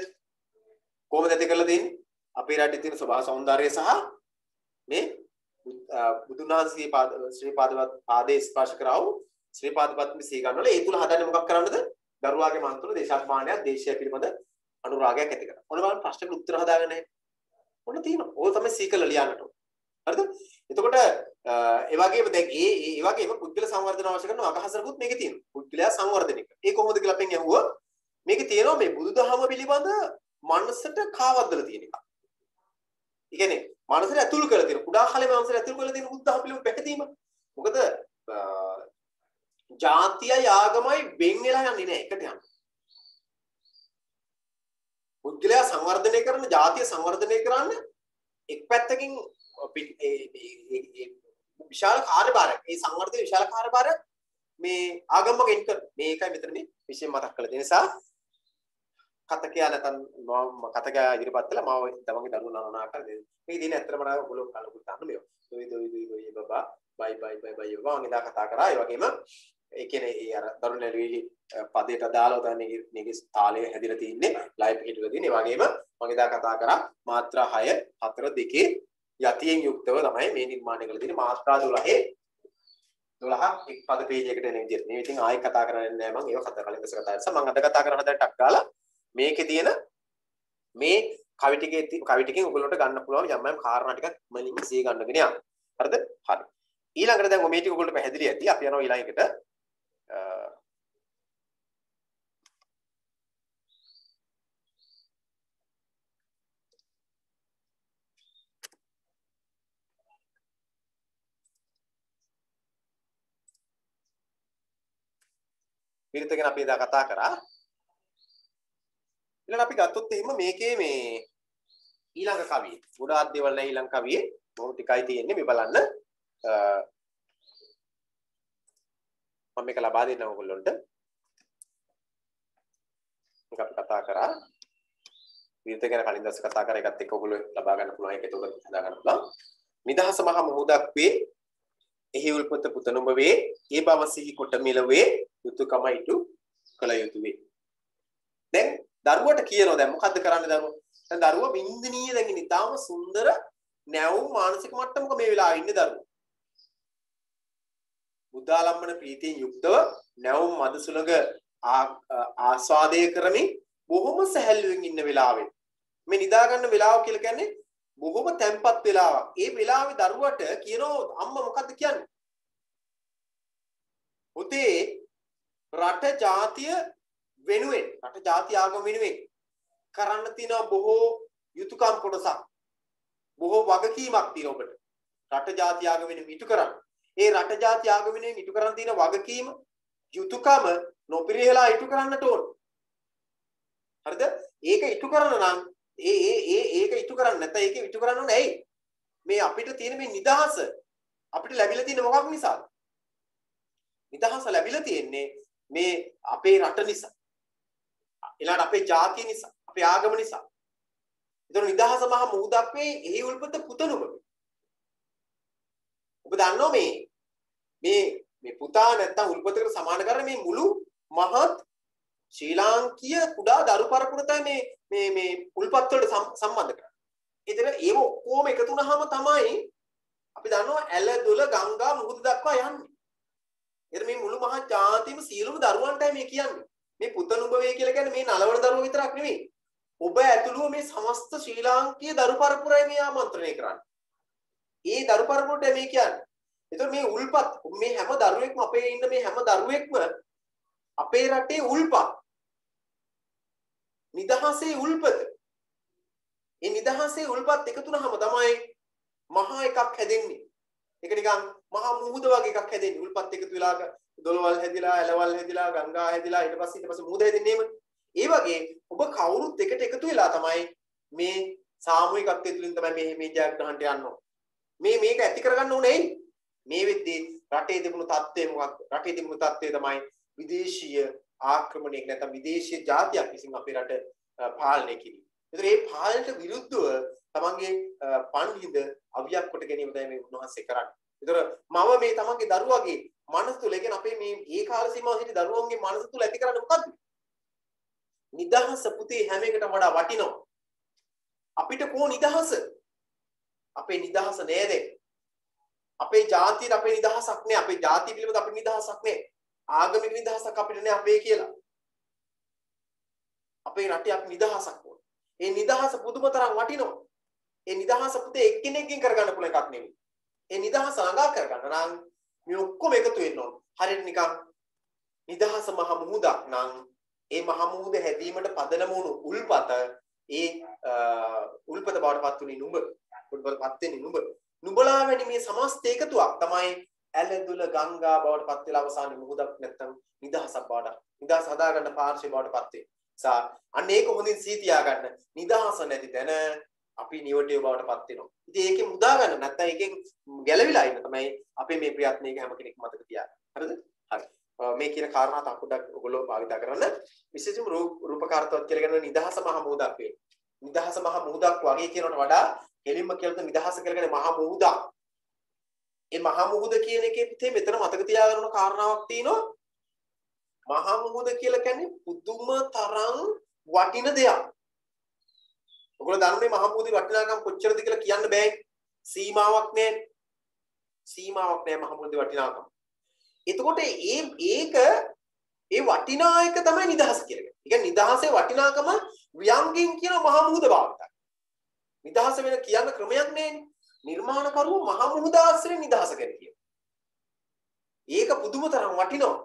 කොහොමද ඇති කරලා දෙන්නේ? අපේ රටේ තියෙන ස්වභාව සෞන්දර්යය සහ මේ බුදුන් වහන්සේගේ ශ්‍රීපාදවත් පාදේ ස්පර්ශ කරව ශ්‍රීපාදපත්මි සී ගන්නවල ඒ තුල හදන්නේ මොකක් කරන්නද? දරුවාගේ මන තුල දේශාභිමානයත් දේශය පිළිබඳ අනුරාගයක් ඇති කරනවා. ඔන්න බලන්න ප්‍රශ්නෙට උත්තර හදාගන්න නැහැ. ඔන්න තියෙනවා. ඕක තමයි සීකල ලියන්නට. හරිද? එතකොට ඒ වගේම දැන් ඒ වගේම පුද්ගල සංවර්ධන අවශ්‍ය කරන අගහසරකුත් මේකේ තියෙනවා. පුද්ගලයා සංවර්ධනය කරන. ඒ කොහොමද කියලා අපෙන් අහුවා. මේකේ තියෙනවා මේ බුදුදහම පිළිබඳ මනසට කාවද්දලා තියෙන එක. ඒ කියන්නේ මනසට ඇතුළු කරලා තියෙන කුඩා කාලේ මනසට ඇතුළු කරලා තියෙන බුදුදහම පිළිබඳ පැහැදීම. මොකද ජාතියයි ආගමයි වෙන් වෙලා යන්නේ නැහැ එකට යනවා. පුද්ගලයා සංවර්ධනය කරන ජාතිය සංවර්ධනය කරන්න එක් පැත්තකින් විශාල කාර්යභාරයක්. ඒ සංවර්ධන විශාල කාර්යභාරයක් මේ ආගමක එන්න මේකයි මෙතන මේ විශේෂ මතක් කරලා තියෙන නිසා කතකයා නැතන් කතකයා ඉදිරිපත් කළා මාව තමන්ගේ දරුවෝ නරනා කරලා මේ දින ඇත්තටම නා ඔයගොල්ලෝ කලකුත් ගන්න මේවා. දොයි බබා බයි බබා වගේ දා කතා කරා. ඒ වගේම ඒ කියන්නේ ඒ අර දරුණු නැලුවේ පදයට දාලා තමයි මේකේ තාලය හැදිලා තින්නේ ලයිව් හිටලා තියෙන්නේ. ඒ වගේම මම එදා කතා කරා මාත්‍රා 6 4 2 යතියෙන් යුක්තව තමයි මේ නිර්මාණය කරලා තියෙන්නේ. මාත්‍රා 12 එක් පද පේජ් එකට එන විදිහට. මේ ඉතින් ආයෙත් කතා කරන්නේ නැහැ මම. ඒක කතා කලින් දැස කතා කරලා මම අද කතා කරන හදට ටක් ගාලා මේකේ තියෙන මේ කවි ටිකෙන් ඔයගොල්ලන්ට ගන්න පුළුවන් යම් යම් කාරණා ටිකක් මලින් සිය ගන්නගෙන යන්න. හරිද? හරි. ඊළඟට දැන් මේ ටික ඔයගොල්ලන්ට පැහැදිලි ඇති. අපි යනවා ඊළඟට පිරිත ගැන අපි එදා කතා කරා. ඊළඟ අපි ගත්තොත් එහෙම මේකේ මේ ඊළඟ කවියේ ගොඩාක් දේවල් නැහැ ඊළඟ කවියේ බොහොම ටිකයි තියෙන්නේ මේ බලන්න. මම මේක ලබා දෙන්නම් ඔයගොල්ලන්ට. මේක අපි කතා කරා. පිරිත ගැන කලින් දවස් කතා කරා. ඒකත් එක්ක ඔයගොල්ලෝ ලබා ගන්න පුළුවන්. ඒක ඒක හදා ගන්න පුළුවන්. නිදහස මහ මුහුදක් වේ එහි උල්පත පුතනුඹ වේ ඒ බව සිහි කොට මිලවේ යුතුයකම ඉටු කළ යුතුය. දැන් දරුවට කියනවා දැන් මොකද්ද කරන්නේ දරුවෝ? දැන් දරුවා බින්දිනීය දැන් ඉන්නේ තාම සුන්දර නැවුම් මානසික මට්ටමක මේ වෙලාවේ ඉන්නේ දරුවෝ. බුද්ධාලම්බන ප්‍රීතියෙන් යුක්තව නැවුම් මද සුළඟ ආස්වාදය කරමින් බොහොම සැහැල්ලුවෙන් ඉන්න වෙලාවේ මේ නිදා ගන්න වෙලාව කියලා කියන්නේ බොහොම තැම්පත් වෙලාවක්. ඒ වෙලාවේ දරුවට කියනවා අම්මා මොකද්ද කියන්නේ? පුතේ රට ජාතිය වෙනුවෙන් රට ජාති ආගම වෙනුවෙන් කරන්න තියෙන බොහෝ යුතුයකම් කොටසක් බොහෝ වගකීමක් තියෙන ඔබට. රට ජාති ආගම වෙනුවෙන් ඉටු කරන්න. ඒ රට ජාති ආගම වෙනුවෙන් ඉටු කරන්න තියෙන වගකීම යුතුයකම නොපිරිහෙලා ඉටු කරන්නට ඕන. හරිද? ඒක ඉටු කරන්න නම් ඒක ඉටු කරන්න නැත්නම් ඒක ඉටු කරන්න ඕනේ ඇයි? මේ අපිට තියෙන මේ නිදහස අපිට ලැබිලා තියෙන මොකක් නිසාද? නිදහස ලැබිලා තියෙන්නේ මේ අපේ රට නිසා. ඊළඟට අපේ ජාතිය නිසා, අපේ ආගම නිසා. ඒතර නිදහස මහ මුහුදක් වේ එහි උල්පත පුතනුම. ඔබ දන්නෝ මේ පුතා නැත්තම් උල්පතකට සමාන කරන මේ මුළු මහත් ශ්‍රී ලාංකීය කුඩා දරු පරපුර තමයි මේ උල්පත් වලට සම්බන්ධ කරන්නේ. ඒතර ඒව ඔක්කොම එකතු වුනහම තමයි අපි දන්නවා ඇල දොල ගංගා මුහුද දක්වා යන්නේ. ඒතර මේ මුළු මහත් ජාතියම සියලුම දරුවන්ටයි මේ කියන්නේ. මේ පුතනුඹ වේ කියලා කියන්නේ මේ නලවන දරුවෝ විතරක් නෙවෙයි. ඔබ ඇතුළුව මේ සමස්ත ශ්‍රී ලාංකීය දරු පරපුරයි මේ ආමන්ත්‍රණය කරන්නේ. ඒ දරු පරපුරට මේ කියන්නේ. ඒතර මේ උල්පත් මේ හැම දරුවෙක්ම අපේ ඉන්න මේ හැම දරුවෙක්ම අපේ රටේ උල්පත්. නිදහසේ උල්පත. ඒ නිදහසේ උල්පත් එකතු වුනහම තමයි මහා එකක් හැදෙන්නේ. ඒක නිකන් මහා මුහුද වගේ එකක් හැදෙන්නේ. උල්පත් එකතු වෙලා දොළවල් හැදිලා, ඇලවල් හැදිලා, ගංගා හැදිලා ඊට පස්සේ මුහුද හැදෙන්නේම. ඒ වගේ ඔබ කවුරුත් එකට එකතු වෙලා තමයි මේ සාමූහිකත්වය තුළින් තමයි මේ ජයග්‍රහණයට යන්නේ. මේක ඇති කරගන්න ඕනේ. මේ වෙද්දී රටේ තිබුණු තත්ත්වය මොකක්ද? රටේ තිබුණු තත්ත්වය තමයි විදේශීය ආක්‍රමණයක් නැත්නම් විදේශීය ජාතියක් විසින් අපේ රට පාලනය කිරීම. ඒතර මේ පාලනයට විරුද්ධව තමන්ගේ පණ්ඩිත අවියක් කොට ගැනීම තමයි මේ උන්වහන්සේ කරන්නේ. ඒතර මම මේ තමන්ගේ දරුවාගේ මනස තුළ කියන්නේ අපේ මේ ඒ කාල සීමාව හිටි දරුවන්ගේ මනස තුළ ඇති කරන්නේ මොකද්ද? නිදහස පුතේ හැම එකටම වඩා වටිනවා. අපිට කොහොම නිදහස? අපේ නිදහස නේද? අපේ ජාතියට අපේ නිදහසක් නෑ. අපේ ජාතිය පිළිබඳ අපේ නිදහසක් නෑ. ආගමික නිදහසක් අපිට නෑ අපේ කියලා. අපේ රටේ අපි නිදහසක් ඕන. ඒ නිදහස පුදුම තරම් වටිනවා. ඒ නිදහස පුතේ එක්කෙනෙක්ගෙන් කරගන්න පුළුවන් එකක් නෙමෙයි. ඒ නිදහස ළඟා කරගන්න නම් මේ ඔක්කොම එකතු වෙන්න ඕන. හරියට නිකන් නිදහස මහ මුහුදක් නම් ඒ මහ මුහුද හැදීමට පදනම වුණු උල්පත ඒ උල්පත බවට පත් වුණේ නුඹ. උල්පත පත් වෙන්නේ නුඹ. නුඹලා වැනි මේ සමස්ත එකතුවක් තමයි ඇලදුල ගංගා බවට පත් වෙලා අවසානයේ මුහුදක් නැත්තම් නිදහසක් බවට නිදහස හදාගන්න පාර්ශ්වය බවට පත් වේ. සා අන්න ඒක හොඳින් සීතියා ගන්න. නිදහස නැති තැන අපි නිවටේ බවට පත් වෙනවා. ඉතින් ඒකෙන් මුදා ගන්න නැත්තම් ඒකෙන් ගැලවිලා ඉන්න තමයි අපේ මේ ප්‍රයත්නයක හැම කෙනෙක් මතක තියාගන්න. හරිද? හරි. මේ කියන කාරණා තා පොඩ්ඩක් ඔයගොල්ලෝ භාවිත කරන්න. විශේෂයෙන්ම රූපකාර්තවත් කියලා කියන නිදහස මහ මුහුදක් වේ. නිදහස මහ මුහුදක් වගේ කියනකට වඩා එලින්ම කියලද නිදහස කියලා කියන්නේ මහ මුහුදක්. ඒ මහ මුහුද කියන එකේ පිටේ මෙතන මතක තියාගන්න කාරණාවක් තියෙනවා. මහ මුහුද කියලා කියන්නේ පුදුම තරම් වටින දෙයක්. ඔයගොල්ලෝ දන්නේ මහ මුහුදේ වටිනාකම කොච්චරද කියලා කියන්න බෑ. සීමාවක් නැහැ. සීමාවක් නැහැ මහ මුහුදේ වටිනාකම. එතකොට ඒ වටිනා එක තමයි නිදහස කියලා කියන්නේ. ඒ කියන්නේ නිදහසේ වටිනාකම ව්‍යංගයෙන් කියන මහ මුහුද භාවිතයි. නිදහස වෙන කියන්න ක්‍රමයක් නැහැ. නිර්මාණකරුවෝ මහ මුහුද ආශ්‍රයෙන් නිදහස ගැන කියනවා. ඒක පුදුම තරම් වටිනවා.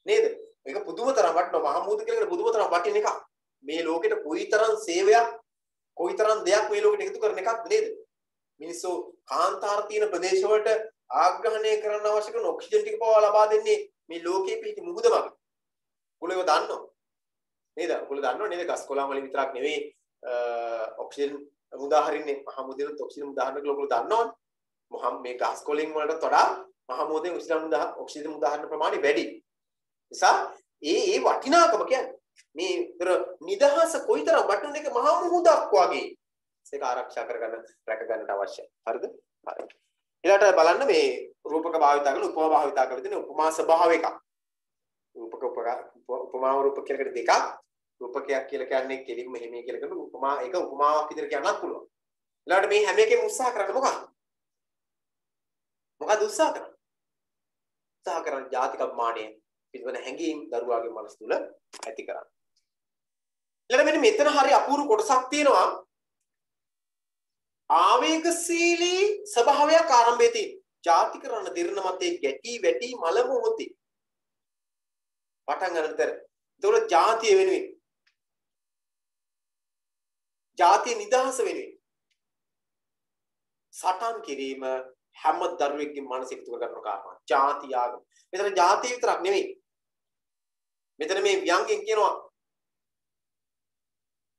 නේද? ඒක පුදුම තරම් වටිනවා. මහ මුහුද කියලා පුදුම තරම් වටින එකක්. මේ ලෝකෙට කොයිතරම් සේවයක්, කොයිතරම් දෙයක් මේ ලෝකෙට එකතු කරන එකක්ද නේද? මිනිස්සු කාන්තාර තියෙන ප්‍රදේශ වලට ආග්‍රහණය කරන්න අවශ්‍ය කරන ඔක්සිජන් ටික පවා ලබා දෙන්නේ මේ ලෝකයේ පිහිටි මුහුද වගේ. ඔයගොල්ලෝ දන්නව නේද? ඔයගොල්ලෝ දන්නව නේද? ගස් කොළන් වලින් විතරක් නෙවෙයි ඔක්සිජන් උදාහරින්නේ මහ මුහුදේ ඔක්සිජන් උදාහරණයක් ඔයගොල්ලෝ දන්නවනේ. මේ ගස් කොළන් වලට වඩා මහ මුහුදේ ඔක්සිජන් උදාහරණ ප්‍රමාණය වැඩි. නිසා ඒ වටිනාකම කියන්නේ මේ නිදහස කොයිතරම් වටින එක මහ මුහුදක් වගේ ඒක ආරක්ෂා කරගන්න රැක ගන්නට අවශ්‍යයි. හරිද? හරි. ඊළඟට බලන්න මේ රූපක භාවිතා කරන උපමා භාවිතා කරන විදිහේ උපමා ස්වභාව එකක්. උපමා රූපක කියලා දෙකක්. රූපකයක් කියලා කියන්නේ කෙලින්ම මෙහෙම කියලා කරන උපමා එක උපමාවක් විදිහට කියන්නත් පුළුවන්. ඊළඟට මේ හැම එකෙම උත්සාහ කරන්න මොකක්ද උත්සාහ කරන්නේ? උත්සාහ කරන ජාතික අභිමානය පිළිබඳ හැඟීම් දරුවාගේ මනස තුල ඇති කරන්න. ඊළඟ මෙන්න මෙතන හරි අපූර්ව කොටසක් තියෙනවා. ආවේගශීලී ස්වභාවයක් ආරම්භයේ තියෙන. ජාතික රණ දිරණ මතේ ගැටි වැටි මල මොහොතේ පටන් ගන්නතර. ඒතකොට ජාතිය වෙනුවෙන් ජාතිය නිදහස වෙනුවෙන් සටන් කිරීම හැම දරුවෙක්ගේ මනස එකතු කර ගන්න කාරණා. ජාති ආගම. මෙතන ජාතිය විතරක් නෙවෙයි. මෙතන මේ ව්‍යංගයෙන් කියනවා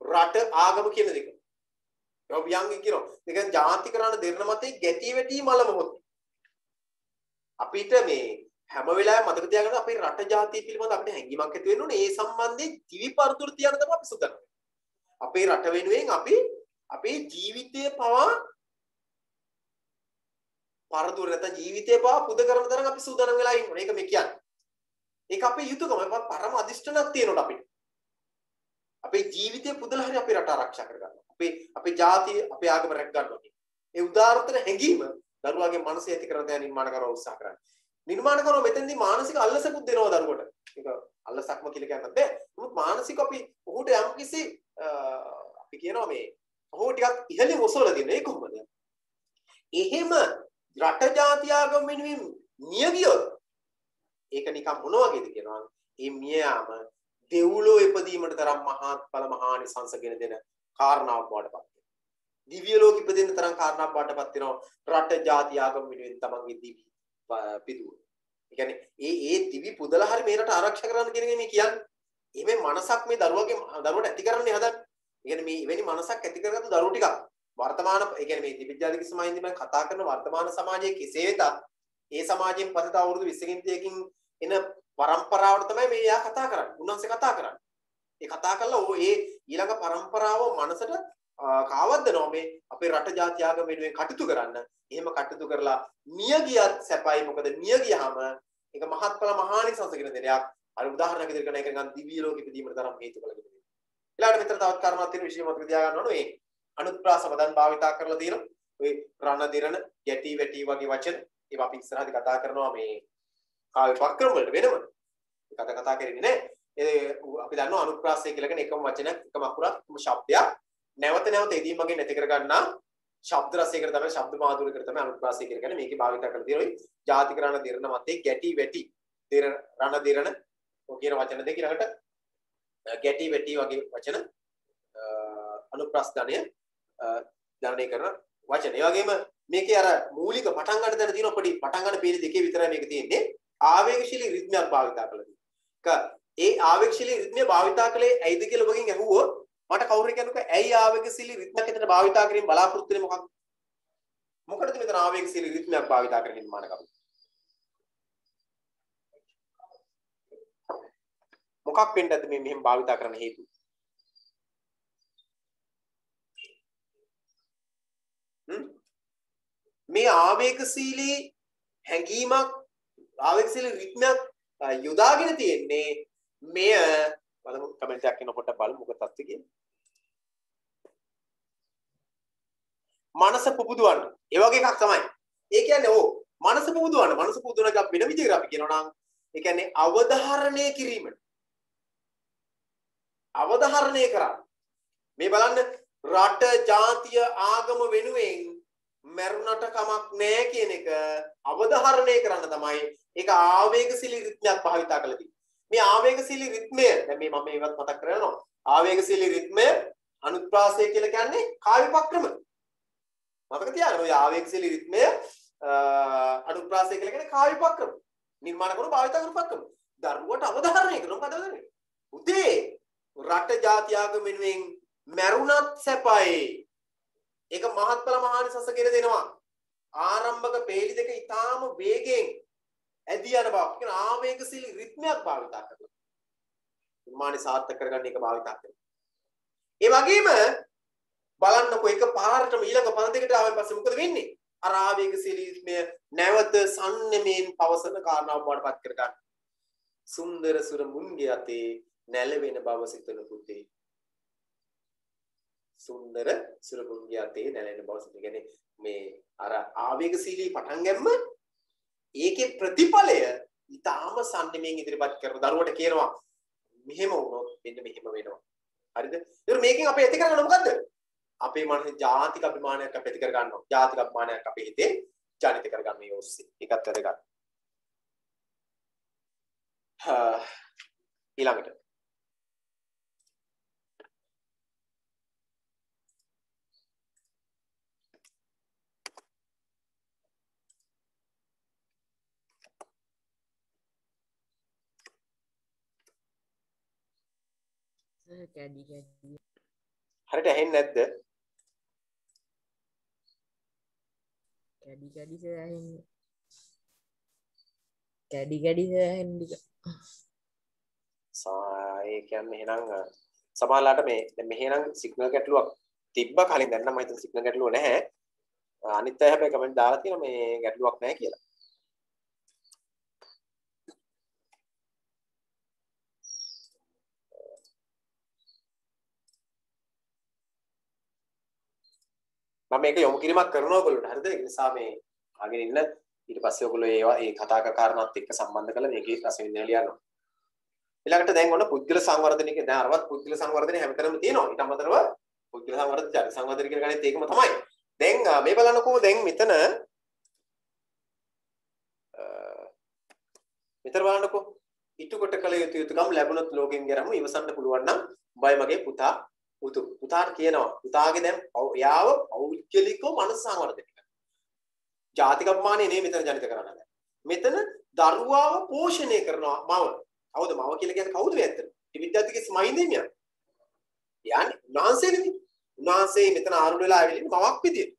රට ආගම කියන දෙක. ඒ ව්‍යංගයෙන් කියනවා. ඒ කියන්නේ ජාතික රණ දිරණ මතේ ගැටි වැටි මල මොහොතේ. අපිට මේ හැම වෙලාවෙම මතක තියාගන්න අපේ රට ජාතිය පිළිබඳ අපිට හැඟීමක් ඇති වෙන්න ඕනේ. ඒ සම්බන්ධයෙන් දිවි පරතුරු තියන තමයි අපි සුදන. අපේ රට වෙනුවෙන් අපි අපේ ජීවිතය පවා පරතුරු නැත්නම් ජීවිතය පවා පුද කරන තරම් අපි සූදානම් වෙලා ඉන්න ඕනේ. ඒක මේ කියන්නේ. ඒක අපේ යුතුයකම. ඒක පරම අදිෂ්ඨානක් තියෙනවා අපිට. අපේ ජීවිතය පුදලා හරි අපේ රට ආරක්ෂා කරගන්න. අපේ ජාතිය අපේ ආගම රැක ගන්නවා. ඒ උදාාරතර හැඟීම දරුවාගේ මනසේ ඇති කරන දේ නිර්මාණ කරව උත්සාහ කරන්න. නිර්මාණ කරව මෙතෙන්දී මානසික අල්ලසකුත් දෙනවා දරුවට. ඒක අල්ලසක්ම කියලා කියන්නත් බෑ. නමුත් මානසික අපි ඔහුට යම්කිසි අපි කියනවා මේ ඔහු ටිකක් ඉහළින් ඔසවලා දෙන්න. ඒ කොහොමද? එහෙම රට ජාති ආගම වෙනුවෙන් මිය ගියොත් ඒක නිකන් මොන වගේද කියනවා. මේ මිය යාම දෙව්ලෝ ඉපදීමට තරම් මහත් ඵල මහානිසංසගෙන දෙන කාරණාවක් වඩපත් වෙනවා. දිව්‍ය ලෝක ඉපදෙන්න තරම් කාරණාවක් වඩපත් වෙනවා. රට ජාති ආගම වෙනුවෙන් තමන්ගේ දිවි පිදුව. ඒ කියන්නේ ඒ දිවි පුදලා හරි මේ රට ආරක්ෂා කරන්න කියන එක මේ කියන්නේ. එහෙම මනසක් මේ දරුවට ඇති කරන්නේ හදන්නේ. ඒ කියන්නේ මේ එවැනි මනසක් ඇති කරගත්තු දරුවෝ ටිකක් වර්තමාන ඒ කියන්නේ මේ දිවිජාතික සමාජයෙන් මම කතා කරන වර්තමාන සමාජයේ කෙසේ වෙතත් ඒ සමාජයෙන් පසුත අවුරුදු 20කින් 30කින් එන પરම්පරාවට තමයි මේ යා කතා කරන්නේ. උන්වන්සේ කතා කරන්නේ. ඒ කතා කළා ඕ ඒ ඊළඟ પરම්පරාව මනසට කාවද්දනවා මේ අපේ රට ජාති ආගම වෙනුවෙන් කටයුතු කරන්න. එහෙම කටයුතු කරලා මිය ගියත් සැපයි. මොකද මිය ගියාම ඒක මහත්ඵල මහානිසංසගෙන දෙයක්. අර උදාහරණයක් විදිහට කරන එක නම් දිව්‍ය ලෝකෙ ඉපදීමට තරම් හේතු කළගෙන දෙනවා. ඊළඟට මෙතන තවත් කාරණාවක් තියෙන විශේෂ මතක තියාගන්න ඕනේ. මේ අනුත්ප්‍රාස පදන් භාවිතා කරලා තියෙනවා. ඔය රණ දිරණ ගැටි වැටි වගේ වචන ඒවා අපි ඉස්සරහදී කතා කරනවා මේ කාව්‍ය පක්‍රම වලට වෙනම. ඒක කතා කරන්නේ නැහැ. අපි දන්නවා අනුප්‍රාසය කියලා කියන එකම වචනයක් එකම අකුරක් එකම ශබ්දයක් නැවත නැවත එදීම මගෙන් නැති කර ගන්නා ශබ්ද රසයකට තමයි ශබ්ද මාධුර්යයකට තමයි අනුප්‍රාසය කියලා කියන්නේ. මේකේ භාවිත කරලා තියෙනවා ජාතික රණ දිරණ මතේ ගැටි වැටි රණ දිරණ ඔය කියන වචන දෙක ඊළඟට ගැටි වැටි වගේ වචන අනුප්‍රාස ධානය කරන වචන. ඒ වගේම මේකේ අර මූලික පටන් ගන්න තැන තියෙන පොඩි පටන් ගන්න පේලි දෙකේ විතරයි මේක තියෙන්නේ. ආවේගශීලී රිද්මයක් භාවිතා කරලා තියෙනවා. ඒ ආවේගශීලී රිද්මය භාවිතා කළේ ඇයිද කියලා ඔබගෙන් ඇහුවොත් මට කවුරු කියනක ඇයි ආවේගශීලී රිද්මයක් එතන භාවිතා කිරීම බලාපොරොත්තු වෙන්නේ මොකක්ද? මොකටද මෙතන ආවේගශීලී රිද්මයක් භාවිතා කරගෙන නිර්මාණ කරන්නේ? මොකක් වෙන්නද මේ මෙහෙම භාවිතා කරන්න හේතුව? මේ ආවේගශීලී හැඟීමක් ආවේගශීලී රිද්මයක් යොදාගෙන තියෙන්නේ මෙය බලමු කමෙන්ට් එකක් එන පොඩ්ඩක් බලමු මොකද තත්ත්වය කියන්නේ. මනස පුබුදවන්න. ඒ වගේ එකක් තමයි. ඒ කියන්නේ ඕ මනස පුබුදවන්න. මනස පුබුදවන එක වෙන විදිහකට අපි කියනවා නම් ඒ කියන්නේ අවධාරණය කිරීම. අවධාරණය කරා. මේ බලන්න රට ජාතිය ආගම වෙනුවෙන් මරුණට කමක් නැහැ කියන එක අවධාරණය කරන්න තමයි ඒක ආවේගශීලී රිද්මයක් භාවිතා කරලා තියෙන්නේ. මේ ආවේගශීලී රිද්මය දැන් මේ මම මේවත් මතක් කරගන්නවා. ආවේගශීලී රිද්මය අනුත්ප්‍රාසය කියලා කියන්නේ කාව්‍ය උපක්‍රම. මතක තියාගන්න. ඔය ආවේගශීලී රිද්මය අනුත්ප්‍රාසය කියලා කියන්නේ කාව්‍ය උපක්‍රම. නිර්මාණ කරන භාවිත කරන උපක්‍රම. දරුවට අවධාරණය කරනවා මොකද වෙන්නේ? උදේ රට ජාති ආගම වෙනුවෙන් මරුණත් සැපයි. ඒක මහත්ඵල මහානිසංස කෙර දෙනවා. ආරම්භක පේලි දෙක ඊටාම වේගෙන් ඇදී යන බව කියන ආවේගශීලී රිද්මයක් භාවිතා කරනවා. නිර්මාණය සාර්ථක කරගන්න එක භාවිතා කරනවා. ඒ වගේම බලන්නකො එක පාරටම ඊළඟ පද දෙකට ආවෙන් පස්සේ මොකද වෙන්නේ? අර ආවේගශීලී රිද්මය නැවත සම්නෙමෙන් පවසන කාරණාවක් වඩපත් කර ගන්න. සුන්දර සුර මුන්ගේ අතේ නැලවෙන බව සිතන පුතේ. සුන්දර සුර මුන්ගේ අතේ නැලවෙන බව සිතන. කියන්නේ මේ අර ආවේගශීලී පටන් ගැම්ම ඒකේ ප්‍රතිඵලය ඊටාම සම්නිමෙන් ඉදිරිපත් කරන දරුවට කියනවා මෙහෙම වුණොත් මෙන්න මෙහෙම වෙනවා. හරිද? ඒතර මේකෙන් අපි ඇති කරගන්න මොකද්ද? අපේ මනසේ ජාතික අභිමානයක් අපි ඇති කර ගන්නවා. ජාතික අභිමානයක් අපේ හිතේ ජනිත කරගන්න මේ ඔස්සේ. ඒකත් වැදගත්. ඊළඟට හරියට ඇහෙන්නේ නැද්ද? කැඩි සෑහෙන්නේ. කැඩි සෑහෙන්නේ. ඒ කියන්නේ එහෙනම් සමහරලාට මේ දැන් මෙහෙනම් සිග්නල් ගැටලුවක් තිබ්බ කලින් දැන් නම් මම හිතන සිග්නල් ගැටලුව නැහැ. අනිත් අය හැබැයි කමෙන්ට් දාලා තියෙනවා මේ ගැටලුවක් නැහැ කියලා. මම මේක යොමු කිරීමක් කරනවා ඔයගොල්ලන්ට. හරිද? ඒ නිසා මේ අගෙන ඉන්න ඊට පස්සේ ඔයගොල්ලෝ ඒවා ඒ කතා කර කාරණාත් එක්ක සම්බන්ධ කරලා මේකේ රසවින්දනය ලියනවා. ඊළඟට දැන් ඔන්න පුද්ගල සංවර්ධනයේ දැන් අරවත් පුද්ගල සංවර්ධනයේ හැමතැනම තියෙනවා. ඊට අමතරව පුද්ගල සංවර්ධන චරිත සංවර්ධන කියන ගණිත ඒකම තමයි. දැන් මේ බලන්නකෝ දැන් මෙතන බලන්නකෝ ඉටු කොට කළ යුතු යුතුකම් ලැබුණොත් ලෝකෙන් ගරමු ඉවසන්න පුළුවන් නම් උඹයි මගේ පුතා උතු. පුතාට කියනවා පුතාගේ දැන් යාව පෞද්ගලිකව මනස සංවර්ධනය කරනවා. ජාතික අභිමානය නේ මෙතන ජනිත කරන්නේ. මෙතන දරුවාව පෝෂණය කරනවා මව. කවුද මව කියලා කියන්නේ කවුද මේ ඇත්තට? විද්‍යාර්ථිකේ ස්මයින්දෙන් යන්නේ. යන්නේ උන්වහන්සේ නෙමෙයි. උන්වහන්සේ මෙතන ආරුඩ වෙලා ආවිලින් මවක් විදියට.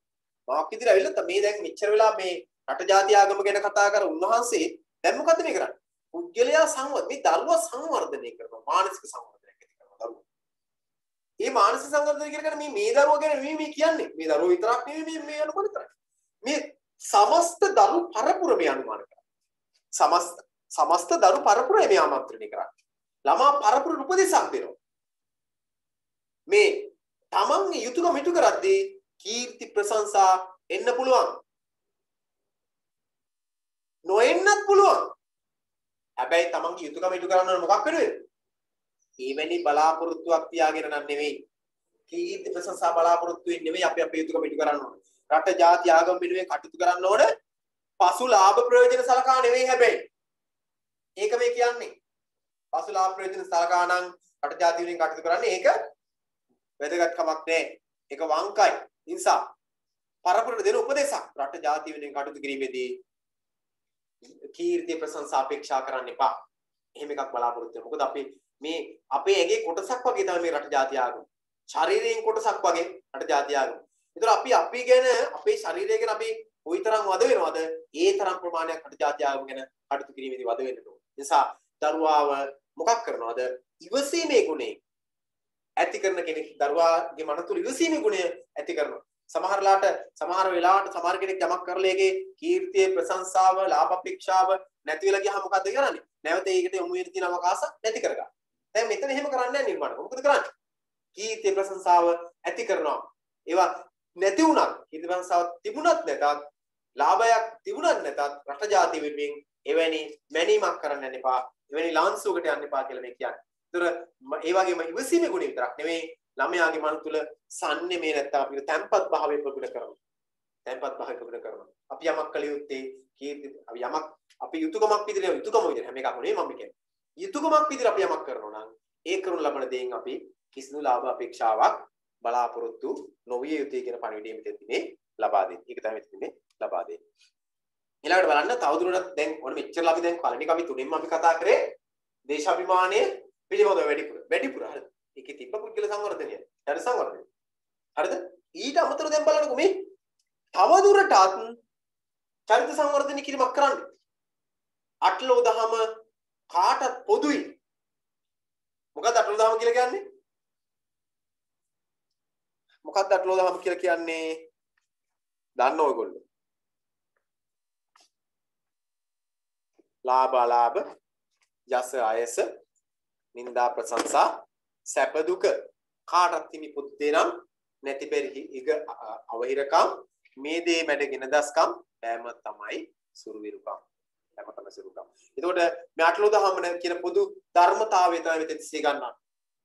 මවක් විදියට ඇවිල්ලා මේ දැන් මෙච්චර වෙලා මේ රට ජාති ආගම ගැන කතා කර උන්වහන්සේ දැන් මොකද මේ කරන්නේ? පුද්ගලයා මේ දරුවා සංවර්ධනය කරනවා. මානසික සංවර්ධනයක් ඇති කරනවා දරුවා. මේ මානසික සංවර්ධනය කියන්නේ මේ දරුවා ගැන මේ කියන්නේ. මේ දරුවා විතරක් නෙමෙයි මේ අනුමාන කරන්නේ. මේ සමස්ත දරු පරපුර මේ අනුමාන කරන්නේ. සමස්ත දරු පරපුරේ මේ ආමන්ත්‍රණය කරන්නේ. ළමා පරපුර උපදේශක් දෙනවා. මේ තමන්ගේ යුතුයකම ඉටු කරද්දී කීර්ති ප්‍රශංසා එන්න පුළුවන්. නොඑන්නත් පුළුවන්. හැබැයි තමන්ගේ යුතුයකම ඉටු කරන්න ඕන මොකක් වෙනුවෙන්ද? ඊවැනි බලාපොරොත්තුවක් තියාගෙන නම් නෙවෙයි. කීර්ති ප්‍රශංසා බලාපොරොත්තු වෙන්නේ නෙවෙයි අපි අපේ යුතුයකම ඉටු කරන්න ඕන. රට ජාති ආගම වෙනුවෙන් කටයුතු කරන්න ඕන. පසු ලාභ ප්‍රයෝජන සලකා නෙවෙයි හැබැයි. ඒක මේ කියන්නේ. පසු ලාභ ප්‍රයෝජන සලකා නම් රට ජාති වෙනුවෙන් කටයුතු කරන්නේ ඒක වැදගත් කමක් නැහැ. ඒක වංකයි. නිසා පරපුරට දෙන උපදේශක් රට ජාති වෙනුවෙන් කටයුතු කිරීමේදී කීර්ති ප්‍රශංසා අපේක්ෂා කරන්න එපා. එහෙම එකක් බලාපොරොත්තු වෙන්න. මොකද අපි මේ අපේ ඇගේ කොටසක් වගේ තමයි මේ රට ජාති ආගම. ශරීරයෙන් කොටසක් වගේ රට ජාති ආගම. ඒතර අපි ගැන අපේ ශරීරය ගැන අපි කොයිතරම් වද වෙනවද? ඒ තරම් ප්‍රමාණයක් රට ජාති ආගම ගැන කටයුතු කිරීමේදී වද වෙන්න ඕන. නිසා දරුවාව මොකක් කරනවද? ඉවසීමේ ගුණය ඇති කරන කෙනෙක් දරුවාගේ මන තුල ඉවසීමේ ගුණය ඇති කරනවා. සමහර වෙලාවට සමහර කෙනෙක් යමක් කරලා ඒකේ කීර්තිය ප්‍රශංසාව ලාභ අපේක්ෂාව නැති වෙලා ගියාම මොකද කරන්නේ? නැවත ඒකට යොමු වෙන්න තියෙන අවකාශ නැති කරගන්න. දැන් මෙතන එහෙම කරන්නේ නැහැ නිර්මාණක. මොකද කරන්නේ? කීර්තිය ප්‍රශංසාව ඇති කරනවා. ඒවා නැති වුණත් කීර්ති ප්‍රශංසාව තිබුණත් නැතත් ලාභයක් තිබුණත් නැතත් රට ජාති වෙනුවෙන් එවැනි මැනීමක් කරන්න යන්න එපා. එවැනි ලාංසුවකට යන්න එපා කියලා මේ කියන්නේ. ඒතර ඒ වගේම ඉවසීමේ ගුණය විතරක් නෙමෙයි ළමයාගේ මන තුල සන්නේ මේ නැත්තම් අපිට තැම්පත් භාවය ප්‍රගුණ කරනවා. තැම්පත් භාවය ප්‍රගුණ කරනවා. අපි යමක් කළ යුත්තේ කීර්ති අපි යමක් අපි යුතුයකමක් විදිහට හැම එකක්ම නෙමෙයි මම කියන්නේ. යුතුයකමක් විදිහට අපි යමක් කරනවා නම් ඒ කරන ලබන දේෙන් අපි කිසිදු ලාභ අපේක්ෂාවක් බලාපොරොත්තු නොවිය යුතුයි කියන පණිවිඩය මෙතෙන්දී මේ ලබා දෙන්නේ. ඒක තමයි මෙතෙන්දී ලබා දෙන්නේ. ඊළඟට බලන්න තවදුරටත් දැන් ඔන්න මෙච්චරලා අපි දැන් පළවෙනි කවි තුනෙන්ම අපි කතා කරේ දේශාභිමානය පිළිබඳව වැඩිපුර හරිද? ඒකේ තිබ්බ පුද්ගල සංවර්ධනය, චරිත සංවර්ධනය. හරිද? ඊට අමතරව දැන් බලන්නකො මේ තවදුරටත් චරිත සංවර්ධනය කිරීමක් කරන්න. අටලෝ දහම කාටත් පොදුයි. මොකක්ද අටලෝ දහම කියලා කියන්නේ? මොකක්ද අටලෝ දහම කියලා කියන්නේ? දන්න ඔයගොල්ලෝ. ලාභ අලාභ යස අයස නින්දා ප්‍රශංසා සැප දුක කාටත් හිමි පුත්තේ නම් නැති පෙරහි ඉග අවහිරකම් මේ දේ මැඩගෙන දස්කම් බෑම තමයි සුරුවිරුකම්. බෑම තමයි සුරුකම්. එතකොට මේ අටලෝ දහම කියන පොදු ධර්මතාවය තමයි මෙතෙන් සිහි ගන්නවා.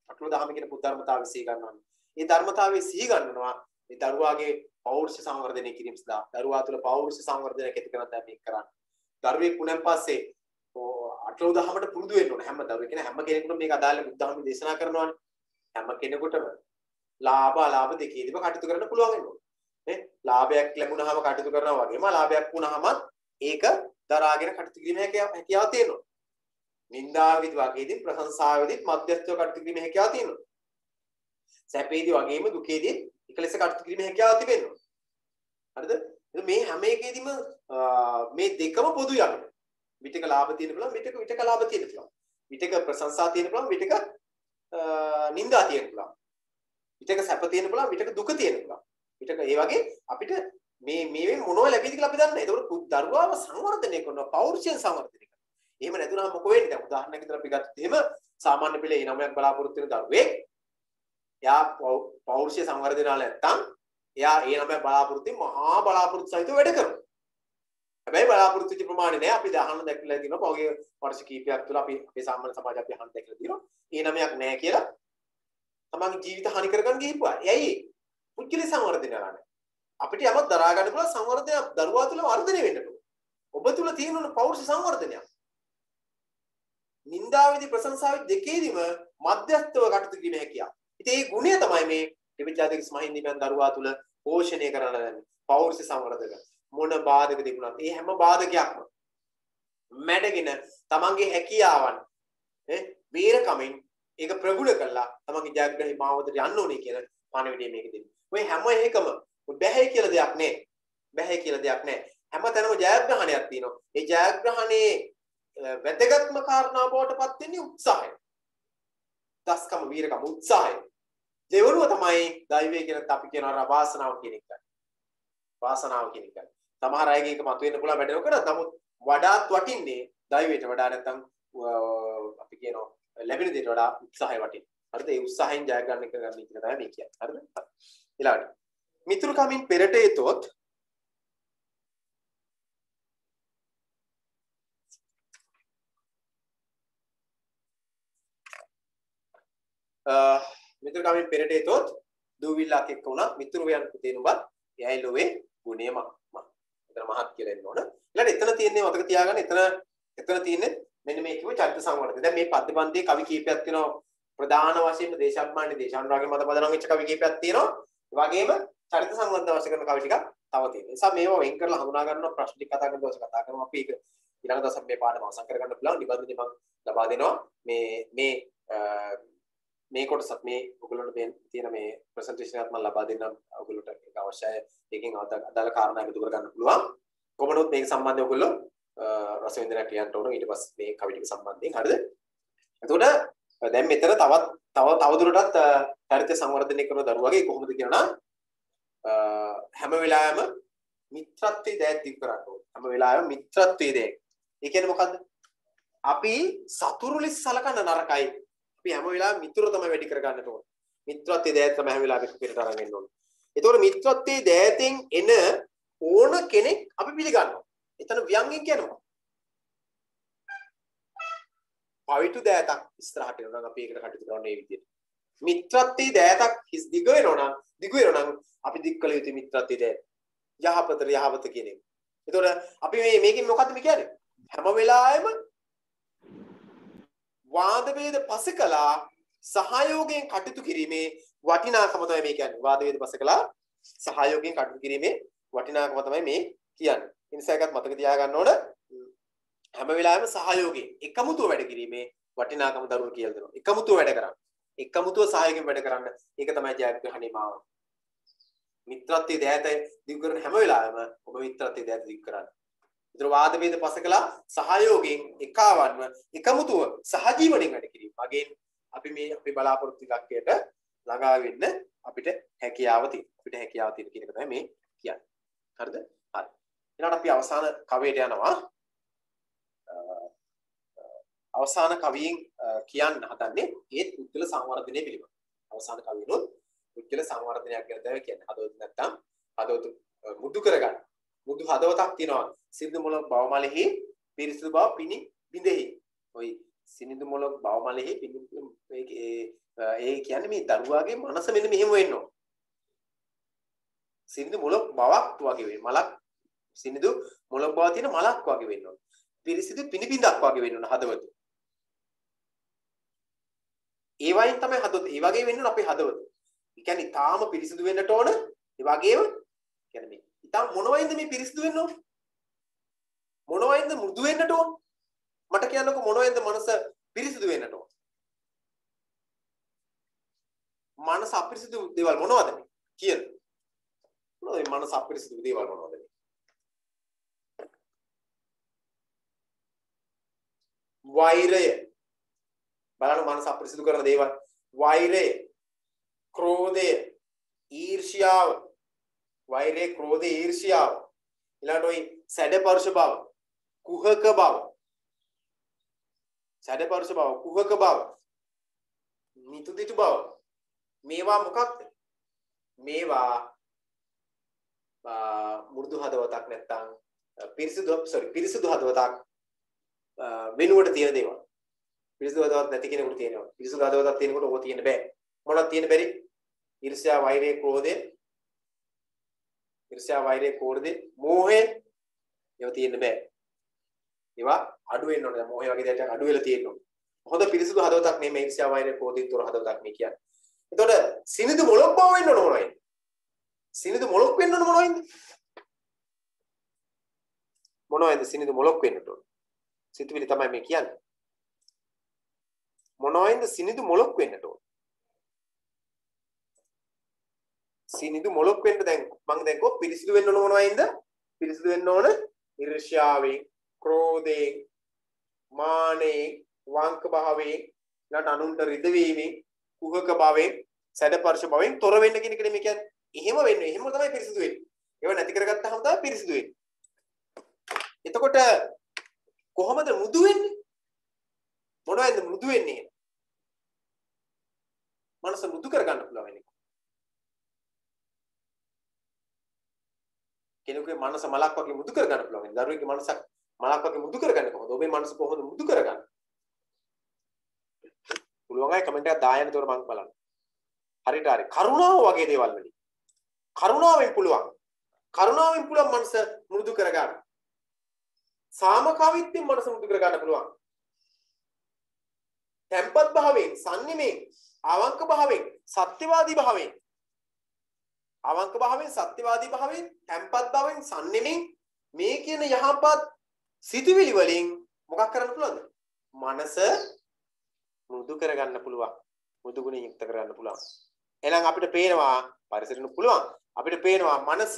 අටලෝ දහම කියන පොදු ධර්මතාවය සිහි ගන්නවා. මේ ධර්මතාවය සිහි ගන්නවා මේ දරුවාගේ පෞරුෂ සංවර්ධනය කිරීම සඳහා. දරුවා තුළ පෞරුෂ සංවර්ධනයක් ඇති කරන දේ මේක කරන්නේ. දරුවෙක් වුණාන් පස්සේ අටලෝ දහමට පුරුදු වෙන්න ඕන. හැම දරුවෙක් කියන හැම කෙනෙකුටම මේක අදාළ බුද්ධ ධර්ම දේශනා කරනවානේ. හැම කෙනෙකුටම ලාභ අලාභ දෙකේදීම කටයුතු කරන්න පුළුවන් වෙනවා. නේ? ලාභයක් ලැබුණාම කටයුතු කරනවා වගේම අලාභයක් වුණාම ඒක දරාගෙන කටයුතු කිරීමේ හැකියාව තියෙනවා. නින්දාවෙදි වගේදී ප්‍රශංසාවෙදි මධ්‍යස්ථව කටයුතු කිරීමේ හැකියාව තියෙනවා. සැපේදී වගේම දුකේදී එකලෙස කටයුතු කිරීමේ හැකියාව තිබෙනවා. හරිද? මේ හැම එකේදීම මේ දෙකම පොදුයි අපිට. විතක ලාභ තියෙන පුළුවන් විතක ලාභ තියෙන පුළුවන්. විතක ප්‍රශංසා තියෙන පුළුවන් විතක නින්දා තියෙන පුළුවන්. විතක සැප තියෙන පුළුවන් විතක දුක තියෙන පුළුවන්. විතක ඒ වගේ අපිට මේ මොනව ලැබෙයිද කියලා අපි දන්නේ නැහැ. ඒකෝට දරුවාව සංවර්ධනය කරනවා පෞරුෂයෙන් සංවර්ධනය කරනවා. එහෙම නැතුනම මොකෝ වෙන්නේ? දැන් උදාහරණයක් විතර අපි ගත්තොත් එහෙම සාමාන්‍ය පෙළේ 9ක් බලාපොරොත්තු වෙන දරුවෙක් එයා පෞරුෂය සංවර්ධනය කරලා නැත්තම් එයා ඒ 9ක් බලාපොරොත්තු මහා බලාපොරොත්තු සහිතව වැඩ කරනවා. හැබැයි බලාපොරොත්තු වෙච්ච ප්‍රමාණය නෑ අපි දහන්න දැක්කලා තියෙනවා. පහුගිය වර්ෂ කිහිපයක් තුළ අපි අපේ සාමාන්‍ය සමාජය අපි අහන්න දැක්කලා තියෙනවා. ඒ 9ක් නෑ කියලා තමන්ගේ ජීවිත හානි කරගන්න ගිහිපුවා. එයි පුද්ගල සංවර්ධනය කරන්නේ. අපිට යමක් දරා ගන්න පුළුවන් සංවර්ධනය දරුවා තුළ වර්ධනය වෙන්න පුළුවන්. ඔබ තුළ තියෙන පෞරුෂ සංවර්ධනයක්. නින්දාවේදී ප්‍රශංසාවේදී දෙකේදීම මධ්‍යස්ථව කටයුතු කිරීම හැකියාව. ඉතින් මේ ගුණය තමයි මේ ත්‍රිවිධාතික මහින්දියන් දරුවා තුළ පෝෂණය කරන්න දැන්නේ. පෞරුෂ සංවර්ධක. මොන බාධක තිබුණත් ඒ හැම බාධකයක්ම මැඩගෙන තමන්ගේ හැකියාවන් වීරකමින් ඒක ප්‍රගුණ කළා තමන්ගේ ජයග්‍රහී මාවතට යන්න ඕනේ කියන පණිවිඩය මේක දෙන්නේ. ඔය හැම එකම බැහැ කියලා දෙයක් නෑ. බැහැ කියලා දෙයක් නෑ. හැමතැනම ජයග්‍රහණයක් තියෙනවා. ඒ ජයග්‍රහණේ වැදගත්ම කාරණාව බවට පත් වෙන්නේ උත්සාහය. දස්කම වීරකම උත්සාහය. දෙවනුව තමයි දෛවය කියලා අපි කියනවා වාසනාව කියන එක. වාසනාව කියන එක. සමහර අයගේ එක මතුවෙන්න පුළුවන් වැඩ නොකර නමුත් වඩාත් වටින්නේ දෛවයට වඩා නැත්නම් අපි කියනවා ලැබෙන දේට වඩා උත්සාහය වටින. හරිද? ඒ උත්සාහයෙන් ජය ගන්න එක ගන්න එක තමයි මේ කියන්නේ. හරිද? ඊළඟට මිතුරුකමින් පෙරට එතොත් මිතුරුකමින් පෙරට එතොත් දූවිල්ලක් එක්ක වුණා මිතුරුයන් පුතේ නුඹත් එයයි ලෝවේ ගුණේ මම. එතන මහත් කියලා එන්න ඕන. ඊළඟට එතන තියෙන්නේ මතක තියාගන්න එතන තියෙන්නේ මෙන්න මේ කිව්ව චරිත සංවර්ධනය. දැන් මේ පද්‍යපන්තියේ කවි කීපයක් තියෙනවා. ප්‍රධාන වශයෙන්ම දේශාභිමානී දේශානුරාගයේ මත පදනම් වෙච්ච කවි කීපයක් තියෙනවා. ඒ වගේම චරිත සංවර්ධන අවශ්‍ය කරන කවි ටිකක් තව තියෙනවා. ඒ නිසා මේවා වෙන් කරලා හඳුනා ගන්නවා ප්‍රශ්න ටික කතා කරන දවස් කතා කරමු අපි. ඒක ඊළඟ දවසක් මේ පාඩම අවසන් කරගන්න පුළුවන්. නිබන්ධනය මම ලබා දෙනවා. මේ කොටසත් මේ ඔයගොල්ලන්ට තියෙන මේ ප්‍රසන්ටේෂන් එකත් මම ලබා දෙන්නම්. ඔයගොල්ලන්ට ඒක අවශ්‍යයි. ඒකෙන් අදාළ කාරණා එකතු කරගන්න පුළුවන්. කොහොමනොත් මේක සම්බන්ධව ඔයගොල්ලෝ රසවින්දනයක් ලියන්න ඕන ඊට පස්සේ මේ කවි ටික සම්බන්ධයෙන්. හරිද? එතකොට දැන් මෙතන තව දුරටත් චරිත සංවර්ධනය කරන දරුවගේ කොහොමද කියනවා හැම වෙලාවෙම මිත්‍රත්වයේ දෑත් දික් කරන්න ඕනේ. හැම වෙලාවෙම මිත්‍රත්වයේ දෑත්. ඒ කියන්නේ මොකද්ද? අපි සතුරු ලෙස සලකන්න නරකයි. අපි හැම වෙලාවෙම මිතුරු තමයි වැඩි කර ගන්නට ඕනේ. මිත්‍රත්වයේ දෑත් තමයි හැම වෙලාවෙම පිටට අරන් එන්න ඕනේ. ඒතකොට මිත්‍රත්වයේ දෑතෙන් එන ඕන කෙනෙක් අපි පිළිගන්නවා. එතන ව්‍යංගයෙන් කියනවා. පවිතු දෑතක් ඉස්සරහට එනවා නම් අපි ඒකට කටයුතු කරන්නේ මේ විදිහට. මිත්‍රත්වයේ දෑතක් හිස් දිග වෙනවා නම් අපි දික් කළ යුතු මිත්‍රත්වයේ දෑත. යහපත කියන එක. ඒතකොට අපි මේකෙන් මොකද්ද මේ කියන්නේ? හැම වෙලාවෙම වාද වේද පසකලා සහයෝගයෙන් කටයුතු කිරීමේ වටිනාකම තමයි මේ කියන්නේ. වාද වේද පසකලා සහයෝගයෙන් කටයුතු කිරීමේ වටිනාකම තමයි මේ කියන්නේ. ඒ නිසා එකත් මතක තියාගන්න ඕන හැම වෙලාවෙම සහයෝගයෙන් එකමුතුව වැඩ කිරීමේ වටිනාකම දරුවෝ කියලා දෙනවා. එකමුතුව වැඩ කරන්න. එකමුතුව සහයෝගයෙන් වැඩ කරන්න. ඒක තමයි ජයග්‍රහණේ මාව. මිත්‍රත්වයේ දෑත දිගු කරන හැම වෙලාවෙම ඔබ මිත්‍රත්වයේ දෑත දිගු කරන්න. විතර වාද වේද පසකලා සහයෝගයෙන් එකවන්ව එකමුතුව සහජීවණයෙන් වැඩ කිරීම. මගෙන් අපි මේ අපේ බලාපොරොත්තු ඉලක්කයට ළඟා වෙන්න අපිට හැකියාව තියෙනවා. කියන එක තමයි මේ කියන්නේ. හරිද? හරි. ඊළඟට අපි අවසාන කවියට යනවා. අවසාන කවියෙන් කියන්න හදන්නේ ඒ පුද්ගල සංවර්ධනය පිළිබඳ. අවසාන කවියනොත් පුද්ගල සංවර්ධනයක් ගැන තමයි කියන්නේ. හදවත නැත්තම් හදවත මුදු කරගන්න. මුදු හදවතක් තියනවා. සිද්ද මොළ බවමලෙහි පිරිසිදු බව පිණි බිඳෙහි ඔය සිනිඳු මොලොක් බවමලෙහි ඒ කියන්නේ මේ දරුවාගේ මනස මෙන්න මෙහෙම වෙන්න ඕන. සිනිඳු මොලොක් බවක් වගේ වෙයි. මලක් සිනිඳු මොලොක් බව තියෙන මලක් වගේ වෙන්න ඕන. පිරිසිදු පිනිබිඳක් වගේ වෙන්න ඕන හදවත. ඒ වයින් තමයි හදවත. ඒ වගේ වෙන්න ඕන අපේ හදවත. ඒ කියන්නේ තාම පිරිසිදු වෙන්නට ඕන. ඒ වගේම කියන්නේ මේ ඊටම මොන වයින්ද මේ පිරිසිදු වෙන්න ඕන? මොන වයින්ද මෘදු වෙන්නට ඕන? මට කියන්නකෝ මොන වයින්ද මනස පිරිසිදු වෙන්නට ඕන? මනස අපිරිසිදු දේවල් මොනවද මේ? කියන. මොනවද මේ මනස අපිරිසිදු දේවල් මොනවද මේ? වෛරය. බලන්න මනස අපිරිසිදු කරන දේවල්. වෛරය, ක්‍රෝධය, ඊර්ෂ්‍යාව. වෛරය, ක්‍රෝධය, ඊර්ෂ්‍යාව. ඊළඟට ওই සැඩපරුෂ බව, කුහක බව. සැඩපරුෂ බව, කුහක බව. නිතුදිතු බව. මේවා මොකක්ද? මේවා මෘදු හදවතක් නැත්තම් පිරිසිදු හදවතක් වෙනුවට තියෙන දේවල්. පිරිසිදු හදවතක් නැති කෙනෙකුට තියෙනවා. පිරිසිදු හදවතක් තියෙනකොට ඕක තියෙන්න බෑ. මොනවද තියෙන්න බැරි? ඊර්ෂ්‍යා, වෛරය, ක්‍රෝධය. ඊර්ෂ්‍යා, වෛරය, ක්‍රෝධය, මෝහය. ඒවා තියෙන්න බෑ. ඒවා අඩු වෙන්න ඕනේ. මෝහය වගේ දේවල් අඩු වෙලා තියෙන්න ඕනේ. හොඳ පිරිසිදු හදවතක් නෙමෙයි ඊර්ෂ්‍යා, වෛරය, ක්‍රෝධයෙන් තොර හදවතක් මේ කියන්නේ. එතකොට සිනිඳු මොලොක් බව වෙන්න ඕන මොනවයිද? සිනිඳු මොලොක් වෙන්න ඕන මොනවයිද? මොනවයිද සිනිඳු මොලොක් වෙන්න ඕන? සිතුවිලි තමයි මේ කියන්නේ. මොනවයින්ද සිනිඳු මොලොක් වෙන්න ඕන? සිනිඳු මොලොක් වෙන්න දැන් මම දැන් කො පිරිසිදු වෙන්න ඕන මොනවයින්ද? පිරිසිදු වෙන්න ඕන ඊර්ෂ්‍යාවෙන්, ක්‍රෝධයෙන්, මානෙන්, වංක භාවයෙන්, ඊළඟ අනුන්ට රිදවීමෙන්, කුහක භාවයෙන්, සැඩපර්ශ භාවයෙන් තොර වෙන්න කියන එක මේ කියන්නේ. එහෙම වෙන්න. එහෙම තමයි පිරිසිදු වෙන්නේ. ඒව නැති කරගත්තාම තමයි පිරිසිදු වෙන්නේ. එතකොට කොහොමද මෘදු වෙන්නේ? මොනවද මෘදු වෙන්නේ? මනස මෘදු කරගන්න පුළුවන් වෙන්නේ. කෙනෙකුගේ මනස මලක් වගේ මෘදු කරගන්න පුළුවන් වෙන්නේ. දරුවෙකුගේ මනසක් මලක් වගේ මෘදු කරගන්නේ කොහොමද? ඔබේ මනස කොහොමද මෘදු කරගන්නේ? පුළුවන් අය කමෙන්ට් එකක් දායන්න උතර මම බලන්න. හරියට හරි. කරුණාව වගේ දේවල් වලින්. කරුණාවෙන් පුළුවන්. කරුණාවෙන් පුළුවන් මනස මෘදු කරගන්න. සාමකාමීත්වයෙන් මනස මෘදු කරගන්න පුළුවන්. tempat භාවයෙන්, සංනිමෙන්, අවංක භාවයෙන්, සත්‍යවාදී භාවයෙන්. අවංක භාවයෙන්, සත්‍යවාදී භාවයෙන්, tempat භාවයෙන්, සංනිමෙන් මේ කියන යහපත් සිතුවිලි වලින් මොකක් කරන්න පුළුවන්ද? මනස මෘදු කරගන්න පුළුවන්. මෘදු ගුණයෙන් යුක්ත කරගන්න පුළුවන්. එහෙනම් අපිට පේනවා පරිසරෙන්න පුළුවන්. අපිට පේනවා මනස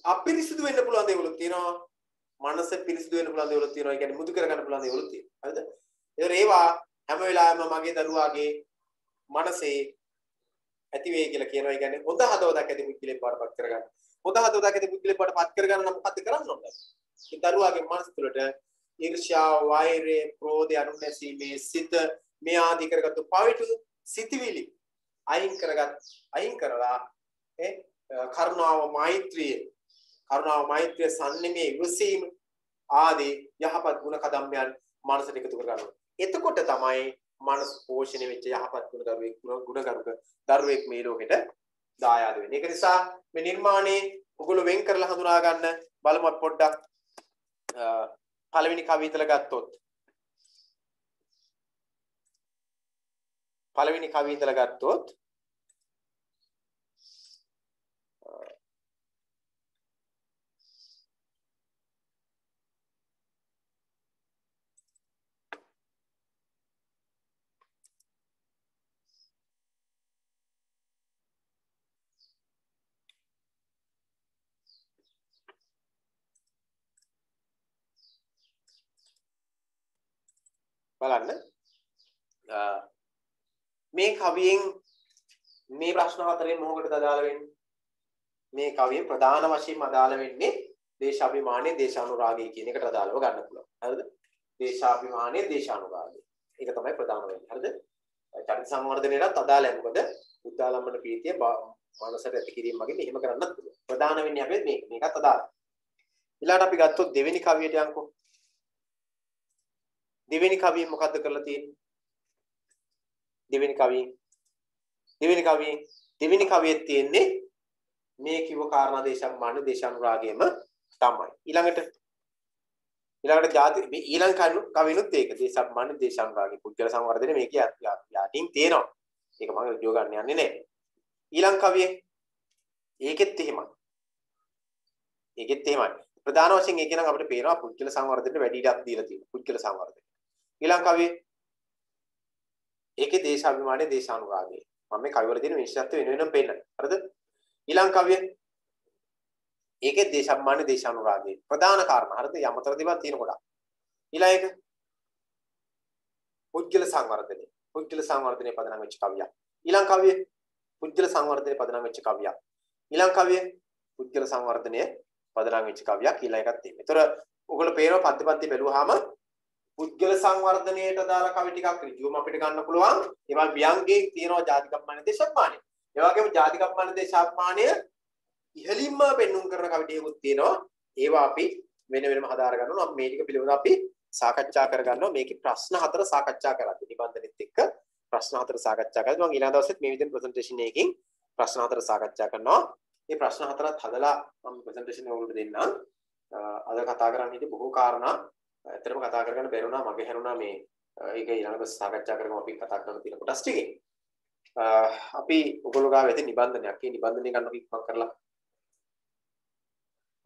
අපිරිසිදු වෙන්න පුළුවන් දේවලුත් තියෙනවා. මනස පිරිසිදු වෙන්න පුළුවන් දේවලුත් තියෙනවා. ඒ කියන්නේ මෘදු කරගන්න පුළුවන් දේවලුත් තියෙනවා. හරිද? ඒවා හැම වෙලාවෙම මගේ දරුවාගේ මනසේ ඇති වෙයි කියලා කියනවා. ඒ කියන්නේ හොඳ හදවතක් ඇති පුද්ගලෙක් පාඩපත් කරගන්න. හොඳ හදවතක් ඇති පුද්ගලෙක් පාඩපත් කරගන්න නම් මොකද්ද කරන්න ඕනද? ඒ දරුවාගේ මනස තුළට ඊර්ෂ්‍යාව, වෛරය, ක්‍රෝධය, අනුනැසීමේ සිත මේ ආදී කරගත්තු පවිතු සිතවිලි අයින් කරලා කරුණාව, මෛත්‍රිය, සංනිමේ, විසීම ආදී යහපත් ගුණ කදම්යන් මනසට එකතු කරගන්නවා. එතකොට තමයි මනස පෝෂණය වෙච්ච යහපත් ගුණගරුක දරුවෙක් මේ ලෝකෙට දායාද වෙන්නේ. ඒක නිසා මේ නිර්මාණේ ඔගොල්ලෝ වෙන් කරලා හඳුනා ගන්න බලමු පොඩ්ඩක්. පළවෙනි කවිය ඉතල ගත්තොත් බලන්න මේ කවියෙන් මේ ප්‍රශ්න හතරෙන් මොකකටද අදාළ වෙන්නේ? මේ කවියෙන් ප්‍රධාන වශයෙන් අදාළ වෙන්නේ දේශාභිමානයේ, දේශානුරාගය කියන එකට අදාළව ගන්න පුළුවන්. හරිද? දේශාභිමානයේ, දේශානුරාගය. ඒක තමයි ප්‍රධාන වෙන්නේ. හරිද? චරිත සංවර්ධනයටත් අදාළයි. මොකද බුද්ධාලම්බන ප්‍රීතිය මනසට ඇති කිරීම වගේ එහෙම කරන්නත් පුළුවන්. ප්‍රධාන වෙන්නේ අපි මේකත් අදාළයි. ඊළඟට අපි ගත්තොත් දෙවෙනි කවියට යන්කෝ. දෙවෙනි කවියෙන් මොකද්ද කරලා තියෙන්නේ? දෙවෙනි කවියේ තියෙන්නේ මේ කිව්ව කාරණා දේශාභිමාන දේශානුරාගයම තමයි. ඊළඟට ಜಾති මේ ඊළඟ කවිනුත් ඒක දේශාභිමාන දේශානුරාගය පුද්ගල සංවර්ධනය මේක යටින් තියෙනවා. ඒක මම උද්‍යෝග ගන්න යන්නේ නැහැ. ඊළඟ කවියේ ඒකෙත් එහෙමයි. ප්‍රධාන වශයෙන් ඒක නම් අපිට පේනවා පුද්ගල සංවර්ධනයට වැඩි ඉඩක් දීලා තියෙනවා. පුද්ගල සංවර්ධනය. ඊළඟ කවියේ ඒකේ දේශාභිමානයේ දේශානුරාගය. මම මේ කවිවල තියෙන විශේෂත්ව වෙන පෙන්නන. හරිද? ඊළඟ කවියේ ඒකේ දේශාභිමානයේ දේශානුරාගය. ප්‍රධාන කාරණා. හරිද? යමතර දේවල් තියෙන කොට. ඊළඟ එක පුද්ගල සංවර්ධනය. පුද්ගල සංවර්ධනයේ පදනම් වෙච්ච කවියක්. ඊළඟ කවියේ පුද්ගල සංවර්ධනයේ පදනම් වෙච්ච කවියක්. ඊළඟ කවියේ පුද්ගල සංවර්ධනයේ පදනම් වෙච්ච කවියක් ඊළඟ එකක් තියෙනවා. ඒතර ඔයගොල්ලෝ පේනවා පද්‍ය බැලුවාම පුද්ගල සංවර්ධනයට දාලා කවි ටිකක් ඍජුවම අපිට ගන්න පුළුවන්. ඒවා ව්‍යංගයේ තියෙනවා ජාතිකම්මාන දේශාභිමානය. ඒ වගේම ජාතිකම්මාන දේශාභිමානය ඉහළින්ම පෙන්눔 කරන කවි ටිකකුත් තියෙනවා. ඒවා අපි වෙනම හදාර ගන්නවා. අපි මේ ටික පිළිබඳව අපි සාකච්ඡා කර ගන්නවා. මේකේ ප්‍රශ්න 4 සාකච්ඡා කරද්දී නිබන්ධනෙත් එක්ක ප්‍රශ්න 4 සාකච්ඡා කරද්දී මම ඊළඟ දවසෙත් මේ විදිහට ප්‍රසන්ටේෂන් එකකින් ප්‍රශ්න 4 සාකච්ඡා කරනවා. මේ ප්‍රශ්න 4ත් හදලා මම ප්‍රසන්ටේෂන් එක ඔයගොල්ලෝ දෙන්නම්. අද කතා කරන්න ඉතින් බොහෝ කාරණා ඇත්තටම කතා කරගන්න බැරුණා මගේ හැරුණා මේ ඒක ඊළඟ සාකච්ඡා කරගමු අපි කතා කරන්න තියෙන කොටස් ටිකේ. අපි ඔයගොල්ලෝ ගාව ඇති නිබන්ධනයක්. මේ නිබන්ධනය ගන්න ඉක්මන් කරලා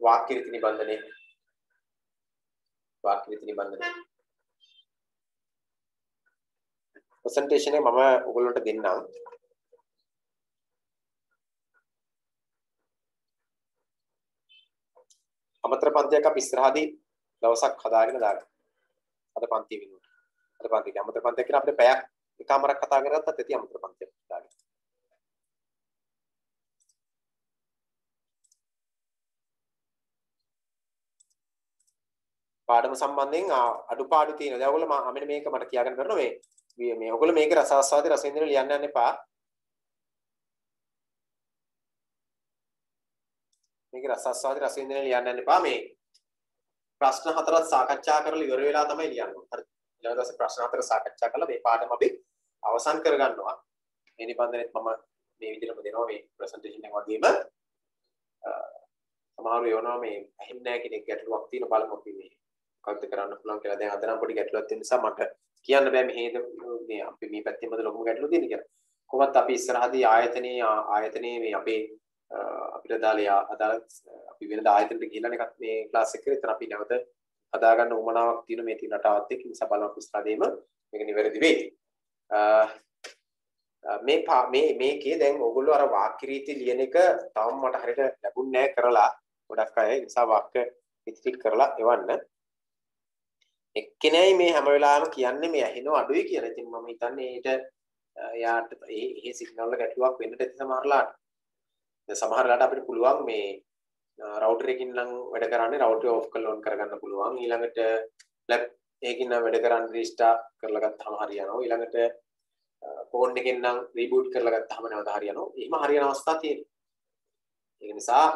වාක්‍ය රීති නිබන්ධනය. ප්‍රසන්ටේෂන් එක මම ඔයගොල්ලන්ට දෙන්නම්. අමතර පන්තියක් අපි ඉස්සරහදී දවසක් හදාගෙන දාගන්න. අද පන්ති වෙනුවට. අද පන්තික අමතර පන්තියක් කියන අපිට පැයක් එකමාරක් කතා කරගත්තත් ඇති අමතර පන්තියක් දාගන්න. පාඩම සම්බන්ධයෙන් අඩුපාඩු තියෙනවා. දැන් ඔයගොල්ලෝ මෙන්න මේක මට කියාගන්න කරනවා මේ ඔයගොල්ලෝ මේක රසාස්වාදී රසවින්දන ලියන්න යන්න එපා. මේක රසාස්වාදී රසවින්දන ලියන්න යන්න එපා. මේ ප්‍රශ්න 4ක් සාකච්ඡා කරලා ඉවර වෙලා තමයි ලියන්න ඕනේ. හරි. ඊළඟ දවසේ ප්‍රශ්න 4 සාකච්ඡා කරලා මේ පාඩම අපි අවසන් කරගන්නවා. මේ නිබන්ධනෙත් මම මේ විදිහටම දෙනවා මේ ප්‍රසන්ටේෂන් එක වගේම සමහරව යනවා මේ ඇහෙන්නේ නැහැ කෙනෙක් ගැටලුවක් තියෙන බලමු අපි මේ මොකක්ද කරන්න පුළුවන් කියලා. දැන් අද නම් පොඩි ගැටලුවක් තියෙන නිසා මට කියන්න බෑ මෙහෙද මේ අපි මේ පැත්තෙන්මද ලොකුම ගැටලුව තියෙන කියලා. කොහොමත් අපි ඉස්සරහදී ආයතනයේ මේ අපේ අපිට දාලා අදාළ අපි වෙනද ආයතනට ගිහිල්ලා එකක් මේ ක්ලාස් එක කරේ. එතන අපි නැවත හදාගන්න උවමනාවක් තියෙන මේ තියෙන රටාවත් එක්ක නිසා බලමු ඉස්සරහදීම මේක නිවැරදි වෙයි. මේකේ දැන් ඕගොල්ලෝ අර වාක්‍ය රීති ලියන එක තාම මට හරියට ලැබුණ නැහැ කරලා ගොඩක් අය නිසා වාක්‍ය ඉදිරි කරලා එවන්න. එක්කෙනයි මේ හැම වෙලාවෙම කියන්නේ මේ ඇහෙනව අඩුයි කියලා. ඉතින් මම හිතන්නේ ඊට යාට ඒ සිග්නල් වල ගැටලුවක් වෙන්නට ඇති සමහරලාට. දැන් සමහරලාට අපිට පුළුවන් මේ රවුටර් එකකින් නම් වැඩ කරන්නේ රවුටර් ඔෆ් කරලා ඔන් කරගන්න පුළුවන්. ඊළඟට ලැප් එකකින් නම් වැඩ කරන්නේ රීස්ටාර්ට් කරලා ගත්තාම හරියනවා. ඊළඟට ෆෝන් එකෙන් නම් රීබූට් කරලා ගත්තාම නැවත හරියනවා. එහෙම හරියන අවස්ථා තියෙනවා. ඒක නිසා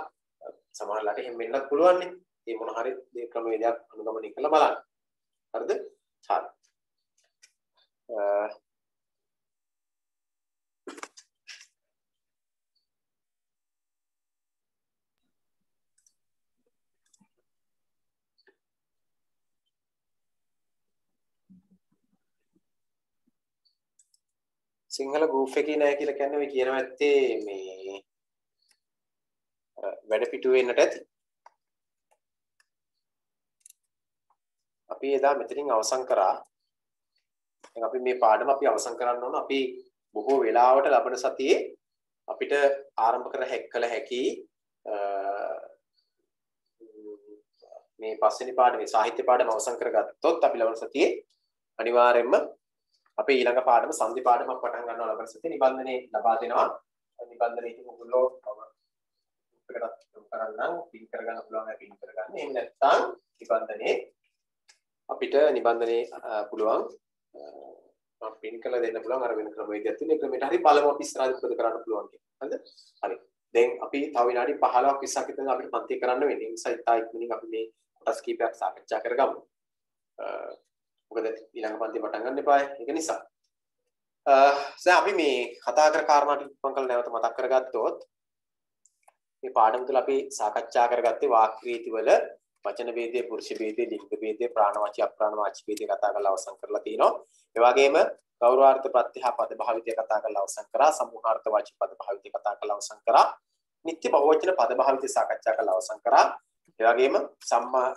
සමහරලාට එහෙම වෙන්නත් පුළුවන් නේ. ඒ මොන හරි මේ ක්‍රමවේදයක් අනුගමනය කරලා බලන්න. හරිද? හරි. සිංහල ගෲප් එකේ නෑ කියලා කියන්නේ ඔය කියනවා ඇත්තේ මේ වැඩ පිටු වෙන්නට ඇති. අපි එදා මෙතනින් අවසන් කරා. දැන් අපි මේ පාඩම අපි අවසන් කරන්න ඕන. අපි බොහෝ වෙලාවට ලබන සතියේ අපිට ආරම්භ කර හැකි මේ පස්වෙනි පාඩමේ සාහිත්‍ය පාඩම අවසන් කරගත්තොත් අපි ලබන සතියේ අනිවාර්යයෙන්ම අපේ ඊළඟ පාඩම සංධි පාඩමක් පටන් ගන්නවා. ලබන සතියේ නිබන්ධනේ ලබා දෙනවා. නිබන්ධනේ ඉතින් ඔයගොල්ලෝ කරන්නම් පින් කරගන්න පුළුවන් පින් කරගන්න. එහෙම නැත්නම් නිබන්ධනේ අපිට නිබන්ධනේ පුළුවන් මම පින් කරලා දෙන්න පුළුවන් අර වෙන ක්‍රමවේදයක් තියෙන. ඒ ක්‍රමයට හරි බලමු අපි ඉස්සරහට මොකද කරන්න පුළුවන් කියලා. හරිද? හරි. දැන් අපි තව විනාඩි 15ක් 20ක් විතර අපිට පන්ති කරන්න වෙන්නේ. ඒ නිසා ඉතා ඉක්මනින් අපි මේ කොටස් කීපයක් සාකච්ඡා කරගමු. මොකද ඊළඟ පන්ති පටන් ගන්න එපා. ඒක නිසා. දැන් අපි මේ කතා කර කාරණා ටික මම කල නැවත මතක් කරගත්තොත් මේ පාඩම තුළ අපි සාකච්ඡා කරගත්තේ වාක්‍ය රීති වල වචන ભેදයේ, පුරුෂ ભેදයේ, ලිංග ભેදයේ, ප්‍රාණවාචී අප්‍රාණවාචී ભેදය කතා කරලා අවසන් කරලා තිනවා. ඒ වගේම ගෞරවාර්ථ ප්‍රත්‍යහ පද භාවිතය කතා කරලා අවසන් කරා. සමූහාර්ථ වාචී පද භාවිතය කතා කරලා අවසන් කරා. නිත්‍ය බහුවචන පද භාවිතය සාකච්ඡා කරලා අවසන් කරා. ඒ වගේම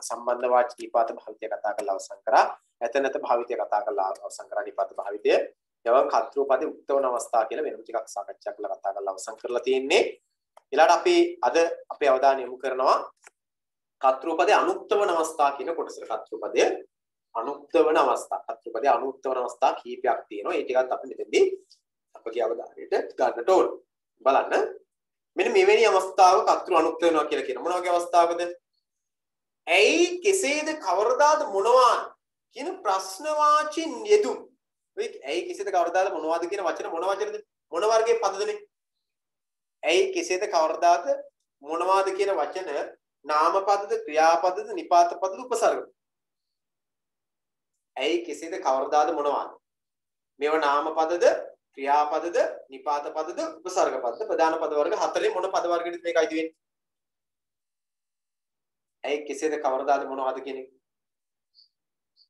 සම්බන්ධ වාචී නිපාත භාවිතය කතා කරලා අවසන් කරා. ඇතනත භාවිතය කතා කරලා අවසන් කරා. නිපාත භාවිතය යවන් කතෘ පදේ උක්තවන අවස්ථා කියලා වෙනම ටිකක් සාකච්ඡා කරලා කතා කරලා අවසන් කරලා තියෙන්නේ. ඊළඟට අපි අද අපේ අවධානය යොමු කරනවා කතෘ පදේ අනුක්තවන අවස්ථා කියන කොටසට. කතෘ පදේ අනුක්තවන අවස්ථා. කතෘ පදේ අනුක්තවන අවස්ථා කීපයක් තියෙනවා. ඒ ටිකත් අපි මෙතෙන්දී අපගේ අවධානයට ගන්නට ඕන. බලන්න. මෙන්න මෙවැනි අවස්ථාවක කතෘ අනුක්ත වෙනවා කියලා කියන මොන වගේ අවස්ථාවකද? ඇයි කෙසේද කවරදාද මොනවාද කියන ප්‍රශ්නවාචී යෙදුම්. ඇයි කෙසේද කවරදාද මොනවාද කියන වචන මොන වචනද? මොන වර්ගයේ පදද මේ? ඇයි කෙසේද කවරදාද මොනවාද කියන වචන නාම පදද, ක්‍රියාපදද, නිපාත පදද, උපසර්ගද? ඇයි කෙසේද කවරදාද මොනවාද? මේවා නාම පදද, ක්‍රියාපදද, නිපාත පදද, උපසර්ග පදද? ප්‍රධාන පද වර්ග හතරේ මොන පද වර්ගෙද මේක අයිති වෙන්නේ? ඇයි කෙසේද කවරදාද මොනවාද කියන එක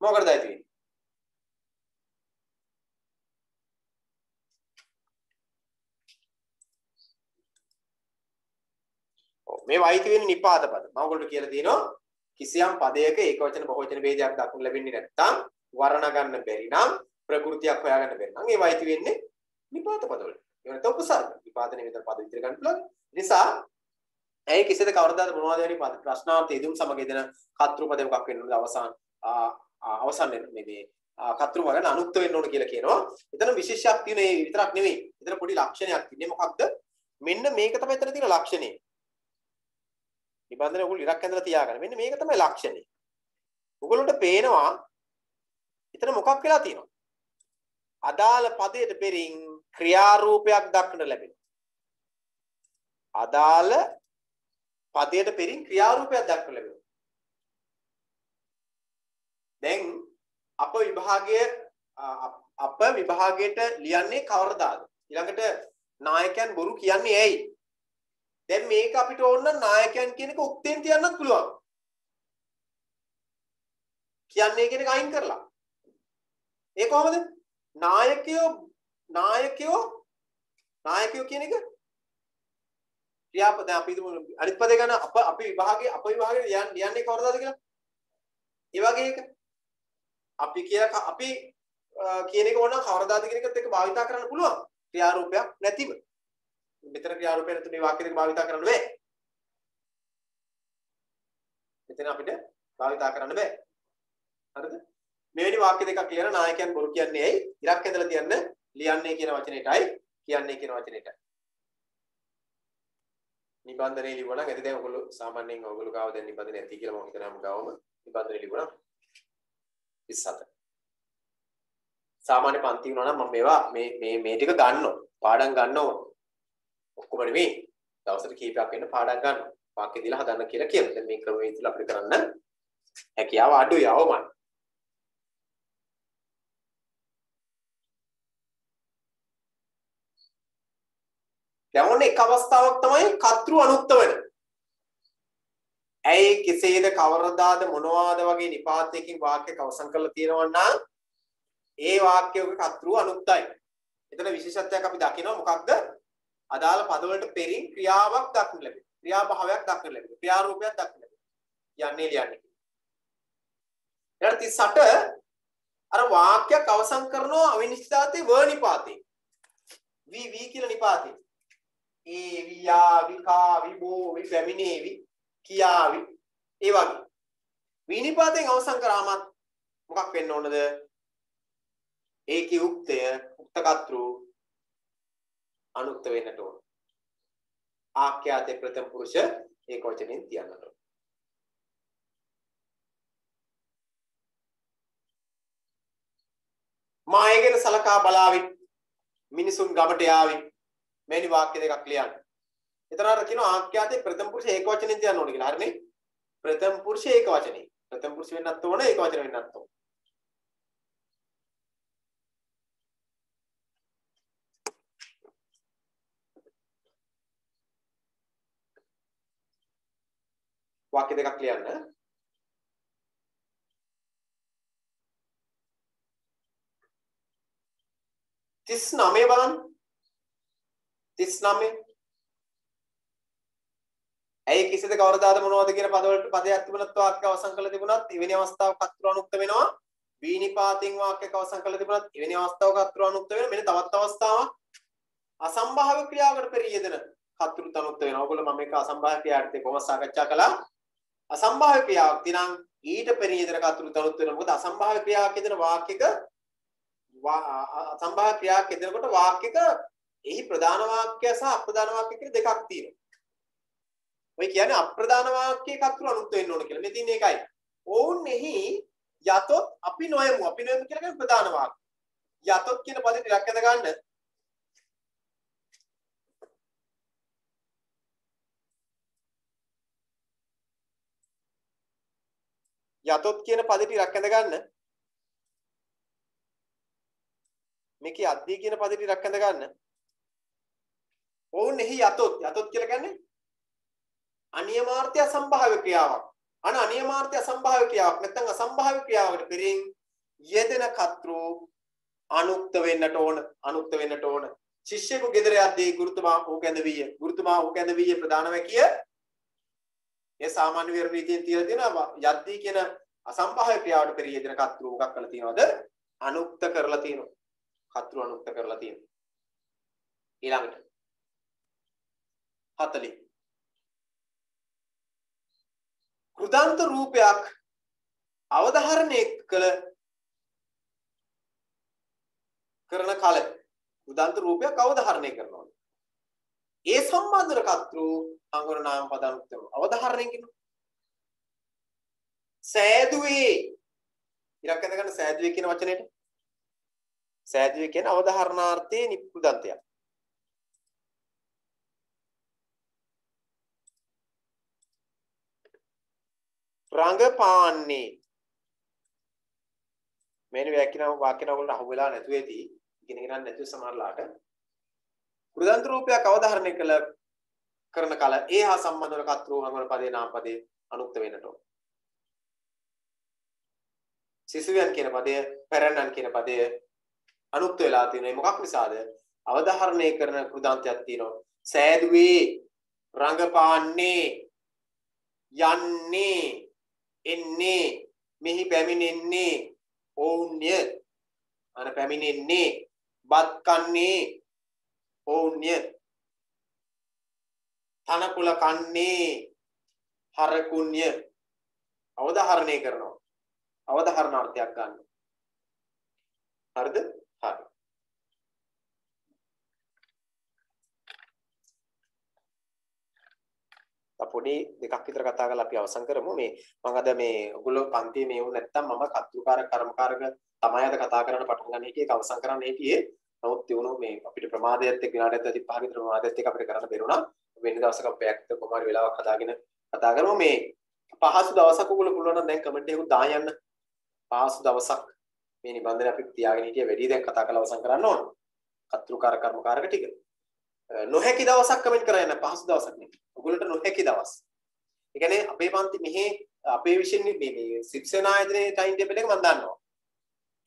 මොකටද අයිති වෙන්නේ? මේ වයිති වෙන නිපාත පද. මම ඔයගොල්ලෝ කියලා තියෙනවා කිසියම් පදයක ඒකවචන බහුවචන ભેදයක් දක්වන්න ලැබෙන්නේ නැත්නම් වර්ණ ගන්න බැරි නම් ප්‍රകൃතියක් හොයාගන්න බැරි නම් ඒ වයිති වෙන්නේ නිපාත පදවල. ඒ වෙනත උපසර්ග. නිපාත නෙවෙයි පද විතර ගන්න පුළුවන්. නිසා ඇයි කෙසේද කවරදාද මොනවද වෙන්නේ පද ප්‍රශ්නාර්ථ යෙදුම් සමග යෙදෙන කතෘ පද මොකක් වෙන්න ඕනද අවසන් මේ කතෘ වගන අනුක්ත වෙන්න ඕන කියලා කියනවා. එතන විශේෂයක් තියෙන ඒ විතරක් නෙවෙයි. එතන පොඩි ලක්ෂණයක් තියෙන්නේ මොකක්ද? මෙන්න මේක තමයි එතන තියෙන ලක්ෂණය. නිබන්ධන ඔයගොල්ලෝ ඉරක් ඇඳලා තියාගන්න. මෙන්න මේක තමයි ලක්ෂණය. ඔයගොල්ලන්ට පේනවා එතන මොකක් වෙලා තියෙනවද? අදාළ පදයට පෙරින් ක්‍රියාරූපයක් දක්වන්න ලැබෙනවා. අදාළ පදයට පෙරින් ක්‍රියාරූපයක් දක්වන්න ලැබෙනවා. දැන් අප විභාගයට ලියන්නේ කවරදාද? ඊළඟට නායකයන් බොරු කියන්නේ ඇයි? දැන් මේක අපිට ඕන නම් නායකයන් කියන එක උක්තෙන් තියන්නත් පුළුවන්. කියන්නේ කියන එක අයින් කරලා. ඒ කොහමද? නායකයෝ කියන එක ක්‍රියාපද අපි අනිත් පදේ ගන්න අපි විභාගයේ ලියන්නේ කවරදාද කියලා. ඒ වගේ එක අපි කියන එක ඕන නම් කවරදාද කියන එකත් එක්ක භාවිතා කරන්න පුළුවන්. ක්‍රියාරූපයක් නැතිව. මෙතන ක්‍රියාරූපය නැතුව මේ වාක්‍ය දෙක භාවිතා කරන්න බෑ. මෙතන අපිට භාවිතා කරන්න බෑ. හරිද? මෙවැනි වාක්‍ය දෙකක් කියන නායකයන් බොරු කියන්නේ ඇයි? ඉරක් ඇඳලා තියන්න ලියන්නේ කියන වචනයටයි කියන්නේ කියන වචනයටයි. නිබන්ධනේ ලියුණා නම් එතන දැන් ඔයගොල්ලෝ සාමාන්‍යයෙන් ඔයගොල්ලෝ ගාව දැන් නිබන්ධනේ ඇති කියලා මම හිතනවා ගාවම නිබන්ධනේ ලියුණා 27. සාමාන්‍ය පන්ති වුණා නම් මම මේවා මේ ටික ගන්නවා. පාඩම් ගන්නවා. ඔක්කොම නෙවෙයි. දවසට කීපයක් වෙන්න පාඩම් ගන්නවා. වාක්‍ය දීලා හදන්න කියලා කියනවා. දැන් මේ ක්‍රමයේ ඉතල අපිට කරන්න හැකියාව අඩුයි අවමයි. දැන් ඔන්න එක අවස්ථාවක් තමයි කතෘ අනුක්ත වෙන. ඇයි කෙසේද කවරදාද මොනවාද වගේ නිපාතයකින් වාක්‍යයක් අවසන් කරලා තියෙනවා නම් ඒ වාක්‍යයක කතෘ අනුක්තයි. එතන විශේෂත්වයක් අපි දකිනවා මොකක්ද? අදාළ පදවලට පෙරින් ක්‍රියාවක් දක්වන්න ලැබෙනවා. ක්‍රියාභාවයක් දක්වන්න ලැබෙනවා. ක්‍රියාරූපයක් දක්වන්න ලැබෙනවා. යන්නේ ලියන්නේ. ඊට 38 අර වාක්‍යයක් අවසන් කරනවා අවිනිශ්චිතාර්ථේ ව නිපාතේ. වී කියලා නිපාතේ. ඒ වියාවි කාවි බෝවි පැමිණේවි කියාවි ඒ වගේ. වී නිපාතෙන් අවසන් කරාම මොකක් වෙන්න ඕනද? ඒකී උක්තය උක්තකතෘ අනුක්ත වෙන්නට ඕන. ආඛ්‍යාතේ ප්‍රථම පුරුෂ ඒක වචනෙන් තියන්නට ඕන. මායගෙන සලකා බලාවි මිනිසුන් ගමට යාවි මෙනි වාක්‍ය දෙකක් ලියන්න. එතන අර කියනවා ආඛ්‍යාතේ ප්‍රථම පුරුෂ ඒක වචනෙන් තියන්න ඕනේ කියලා. හරිනේ? ප්‍රථම පුරුෂ ඒක වචනේ. ප්‍රථම පුරුෂ වෙන්නත් ඕන ඒක වචන වෙන්නත් ඕන. වාක්‍ය දෙකක් ලියන්න. තිස් 9 බලන්න. 39. ඇයි කිසිද කවරදාද මොනවද කියන පදවලට පදයක් තිබුණත් වාක්‍ය අවසන් කළ තිබුණත් එවැනි අවස්ථාවක කර්තෘ අනුක්ත වෙනවා. වීනිපාතින් වාක්‍යයක් අවසන් කළ තිබුණත් එවැනි අවස්ථාවක කර්තෘ අනුක්ත වෙනවා. මෙන්න තවත් අවස්ථාවක් අසම්භාව්‍ය ක්‍රියාවකට පෙර යෙදෙන කර්තෘ අනුක්ත වෙනවා. ඔයගොල්ලෝ මම මේක අසම්භාව්‍ය ක්‍රියාවට කොහොමද සාකච්ඡා කළා. අසම්භාව්‍ය ක්‍රියාවක් තිනම් ඊට පෙර යෙදෙන කර්තෘ අනුක්ත වෙනවා. මොකද අසම්භාව්‍ය ක්‍රියාවක් යෙදෙන වාක්‍යක අසම්භාව්‍ය ක්‍රියාවක් යෙදෙනකොට වාක්‍යක එහි ප්‍රධාන වාක්‍ය සහ අප්‍රධාන වාක්‍ය කියලා දෙකක් තියෙනවා. ඔය කියන්නේ අප්‍රධාන වාක්‍යයේ කර්තෘ අනුක්ත වෙන්න ඕන කියලා. මෙතන ඒකයි. ඕන්ෙහි යතොත් අපි නොයමු. අපි නොයමු කියලා කියන්නේ ප්‍රධාන වාක්‍ය. යතොත් කියන පදේ ටිකක් අද ගන්න. යතොත් කියන පදේ ටිකක් අද ගන්න. මේකේ අද්දී කියන පදේ ටිකක් අද ගන්න. ඕන්ෙහි යතොත් කියලා කියන්නේ අනියමාර්ථය අසම්භාව්‍ය ක්‍රියාවක්. අනියමාර්ථය අසම්භාව්‍ය ක්‍රියාවක් නැත්නම් අසම්භාව්‍ය ක්‍රියාවකට පෙරින් යෙදෙන කර්තෘ අනුක්ත වෙන්නට ඕන. ශිෂ්‍යයෙකු ගෙදර යද්දී ගුරුතුමා ඔහු කැඳවිය ප්‍රධාන වැකිය. ඒ සාමාන්‍ය විවරණ රීතියෙන් තියලා තියෙනවා යද්දී කියන අසම්භාව්‍ය ක්‍රියාවට පෙරී යෙදෙන කර්තෘ මොකක් කරලා තියෙනවද? අනුක්ත කරලා තියෙනවා. කර්තෘ අනුක්ත කරලා තියෙනවා. ඊළඟට 40 කෘදාන්ත රූපයක් අවධාරණය කරන කල කෘදාන්ත රූපයක් අවධාරණය කරනවා. ඒ සම්බන්ධන කර්තෘ අංගන නාම පද අනුක්ත වෙනවා. අවධාරණය කියනවා. සෑදුවේ ඉරක් අඳ ගන්න සෑදුවේ කියන වචනේට. සෑදුවේ කියන අවධාරණාර්ථයේ නිපුදන්තයක්. රංගපාන්නේ මේන වාක්‍යන වලට අහු වෙලා නැතු වෙති ඉගෙන ගන්න නැතුව සමහරලාට කෘදාන්ත රූපයක් අවධාරණය කරන කල ඒ හා සම්බන්ධ වන කර්තෘ වන පදේ නාම පදේ අනුක්ත වෙන්නට ඕන. සිසුවියන් කියන පදය පැරණන් කියන පදය අනුක්ත වෙලා තියෙනවා. මොකක් නිසාද? අවධාරණය කරන කෘදාන්තයක් තියෙනවා. සෑදුවේ රංගපාන්නේ යන්නේ එන්නේ මෙහි පැමිණෙන්නේ ඕන්‍ය පැමිණෙන්නේ බත් කන්නේ ඕන්‍ය තනකුල කන්නේ හරකුන්‍ය අවධාරණය කරනවා. අවධාරණාර්ථයක් ගන්න. හරිද? හරි. පොඩි දෙකක් විතර කතා කරලා අපි අවසන් කරමු. මේ මම අද මේ ඔයගොල්ලෝ පන්තියේ මේ වුණ නැත්තම් මම කර්තෘකාරක කර්මකාරක තමයි අද කතා කරන්න පටන් ගන්න හිටියේ. ඒක අවසන් කරන්න හිටියේ. නමුත් තියුණු මේ අපිට ප්‍රමාදයත් එක්ක විනාඩියක් 35 විතර ප්‍රමාදයත් එක්ක අපිට කරන්න බැරුණා. වෙන දවසක පැයක් විතර කොහොමද වෙලාවක් හදාගෙන කතා කරමු. මේ පහසු දවසක් ඔයගොල්ලෝ පුළුවන් නම් දැන් කමෙන්ට් එකකුත් දාන්න යන්න. පහසු දවසක් මේ නිබන්ධන අපි තියාගෙන හිටියේ වැඩි දැන් කතා කරලා අවසන් කරන්න ඕන. කර්තෘකාරක කර්මකාරක ටික. නොහැකි දවසක් කමෙන්ට් කරලා යන්න. පහසු දවසක් නෙමෙයි. ඔයගොල්ලන්ට නොහැකි දවස්. ඒ කියන්නේ අපේ පන්ති මෙහි අපේ විෂයෙන් මේ ශික්ෂණ ආයතනයේ ටයිම් ටේබල් එක මම දන්නවා.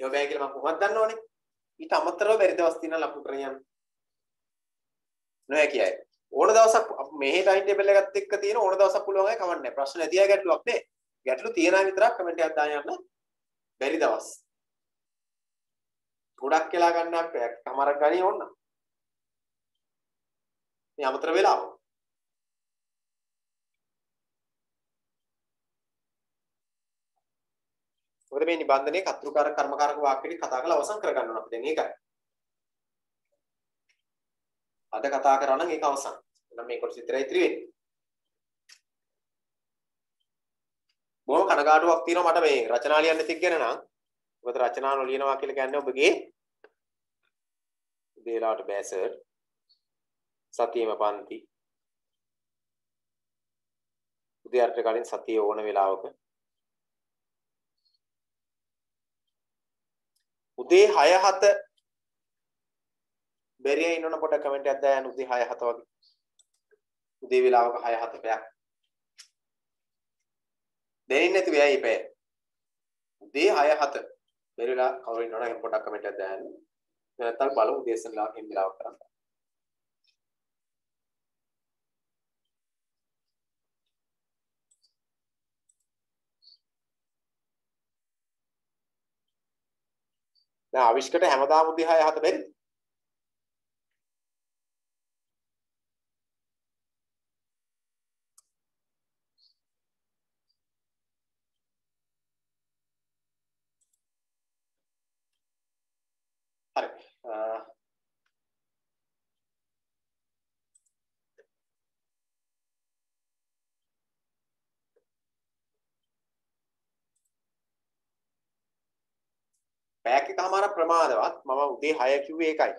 ඒක බෑ කියලා මම කොහොමද දන්නවනේ. ඊට අමතරව බැරි දවස් තියෙනවා ලකුණු කරගෙන යන්න. නොහැකි අය. ඕන දවසක් මෙහි ටයිම් ටේබල් එකත් එක්ක තියෙන ඕන දවසක් පුළුවන් අය කවන්නේ නැහැ. ප්‍රශ්න නැති අය ගැටලුවක් නේ. ගැටලු තියෙන අය විතරක් කමෙන්ට් එකක් දාන්න යන්න. බැරි දවස්. ගොඩක් වෙලා ගන්නක් කමාරක් ගණී ඕන. මේ අමතර වෙලාව. මොකද මේ නිබන්ධනයේ කර්තෘකාරක කර්මකාරක වාක්‍යෙට කතා කරලා අවසන් කරගන්න ඕන අපි දැන් ඒකයි. අද කතා කරා නම් ඒක අවසන්. එහෙනම් මේ කොටස විතරයි ඉතිරි වෙන්නේ. බොහොම කනගාටුවක් තියෙනවා මට මේ රචනා ලියන්න තික් ගැන නම්. මොකද රචනා නොලියනවා කියලා කියන්නේ ඔබගේ දේලාවට බෑ සර්. සතියේම පන්ති. උදේට කලින් සතියේ ඕන වෙලාවක උදේ 6:07 බැරිය ඉන්නවන පොඩ කමෙන්ට් එකක් දාන්න. උදේ 6:07 වගේ උදේ වෙලාවක 6:07 පැයක් දෙන්නේ නැති වෙයි පැය. උදේ 6:07. බැරිලා කවුරු ඉන්නවනම් එහෙම පොඩක් කමෙන්ට් එකක් දාන්න. නැත්නම් බලමු දේශනාවක් එහෙම වෙලාවක් කරන්න. දැන් ආවිෂ්කට හැමදාම උදේ 6:07 බැරිද? හරි. පැයක් එකමාර ප්‍රමාදවත්. මම උදේ 6 කිව්වේ ඒකයි.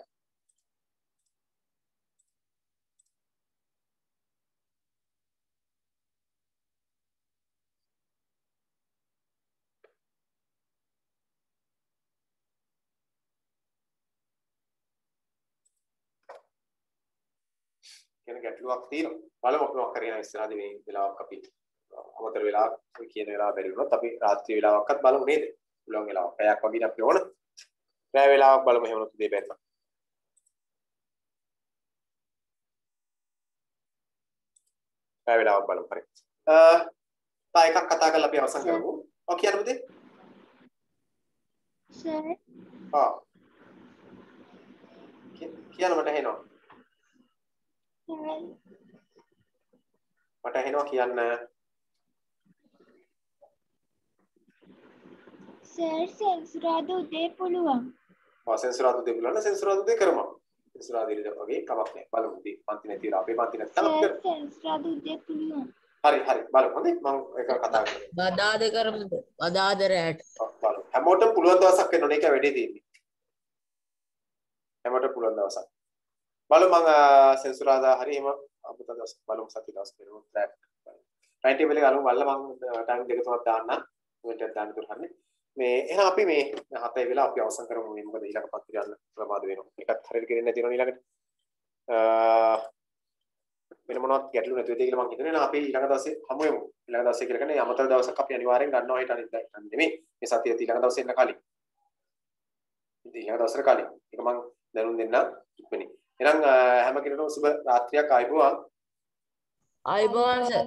කියන ගැටලුවක් තියෙනවා. බලමු අපි මොකක් කරගෙන ඉස්සරහදී මේ වෙලාවක් අපි අමතර වෙලාවක් කියන වෙලාව බැරි වුණොත් අපි රාත්‍රී වෙලාවක්වත් බලමු නේද? පුළුවන් වෙලාවක්. පැයක් වගේ අපි ඕන. පැය වෙලාවක් බලමු එහෙම නැත්නම් උදේ බැරිම. පැය වෙලාවක් බලමු. හරි. තා එකක් කතා කරලා අපි අවසන් කරමු. ඔව් කියන්න පුතේ. සර් කියන්න මට ඇහෙනවා. මට ඇහෙනවා කියන්න. සර් සෙන්සුරාදා උදේ පුළුවන්. සෙන්සුරාදා උදේ පුළුවන්. සෙන්සුරාදා උදේ කරමු. සෙන්සුරාදා ඉරිදා වගේ කමක් නැහැ. බලමු උදේ පන්ති නැති වෙලා අපේ පන්ති නැත්නම් අපි කරමු. සෙන්සුරාදා උදේ පුළුවන්. හරි බලමු. හොඳයි මම ඒක කතා කරමු. බදාද කරමුද? බදාද රැට. බලමු. හැමෝටම පුළුවන් දවසක් වෙන්න ඕනේ. ඒක වැඩි තියෙන්නේ. හැමෝටම පුළුවන් දවසක්. බලමු මම සෙන්සුරාදා හරි එහෙම අපිට දවස් බලමු සති දවස් කරමු. ටයිම් ටේබල් එක අලුත් වල්ලා මම ටයිම් දෙක තුනක් දාන්නම්. මොකටද දාන්න දුරන්නේ. මේ එහෙනම් අපි මේ 7 වෙලා අපි අවසන් කරමු මේ මොකද ඊළඟ පන්ති යන්න ප්‍රමාද වෙනවා. එකත් හරියට කෙරෙන්නේ නැති වෙනවා ඊළඟට. වෙන මොනවත් ගැටලු නැති වෙයි කියලා මම හිතනවා. එහෙනම් අපි ඊළඟ දවසේ හමු වෙමු. ඊළඟ දවසේ කියලා කියන්නේ අමතර දවසක් අපි අනිවාර්යෙන් ගන්නවා හිට අනිත් නෙමෙයි. මේ සතියේ ඊළඟ දවසේ එන්න කලින්. ඉතින් ඊළඟ දවසට කලින්. ඒක මම දැනුම් දෙන්න ඉක්මනින්. එහෙනම් හැම කෙනෙකුටම සුබ රාත්‍රියක් ආයුබෝවන්. ආයුබෝවන් සර්.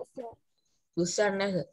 උස්සන්න සර්.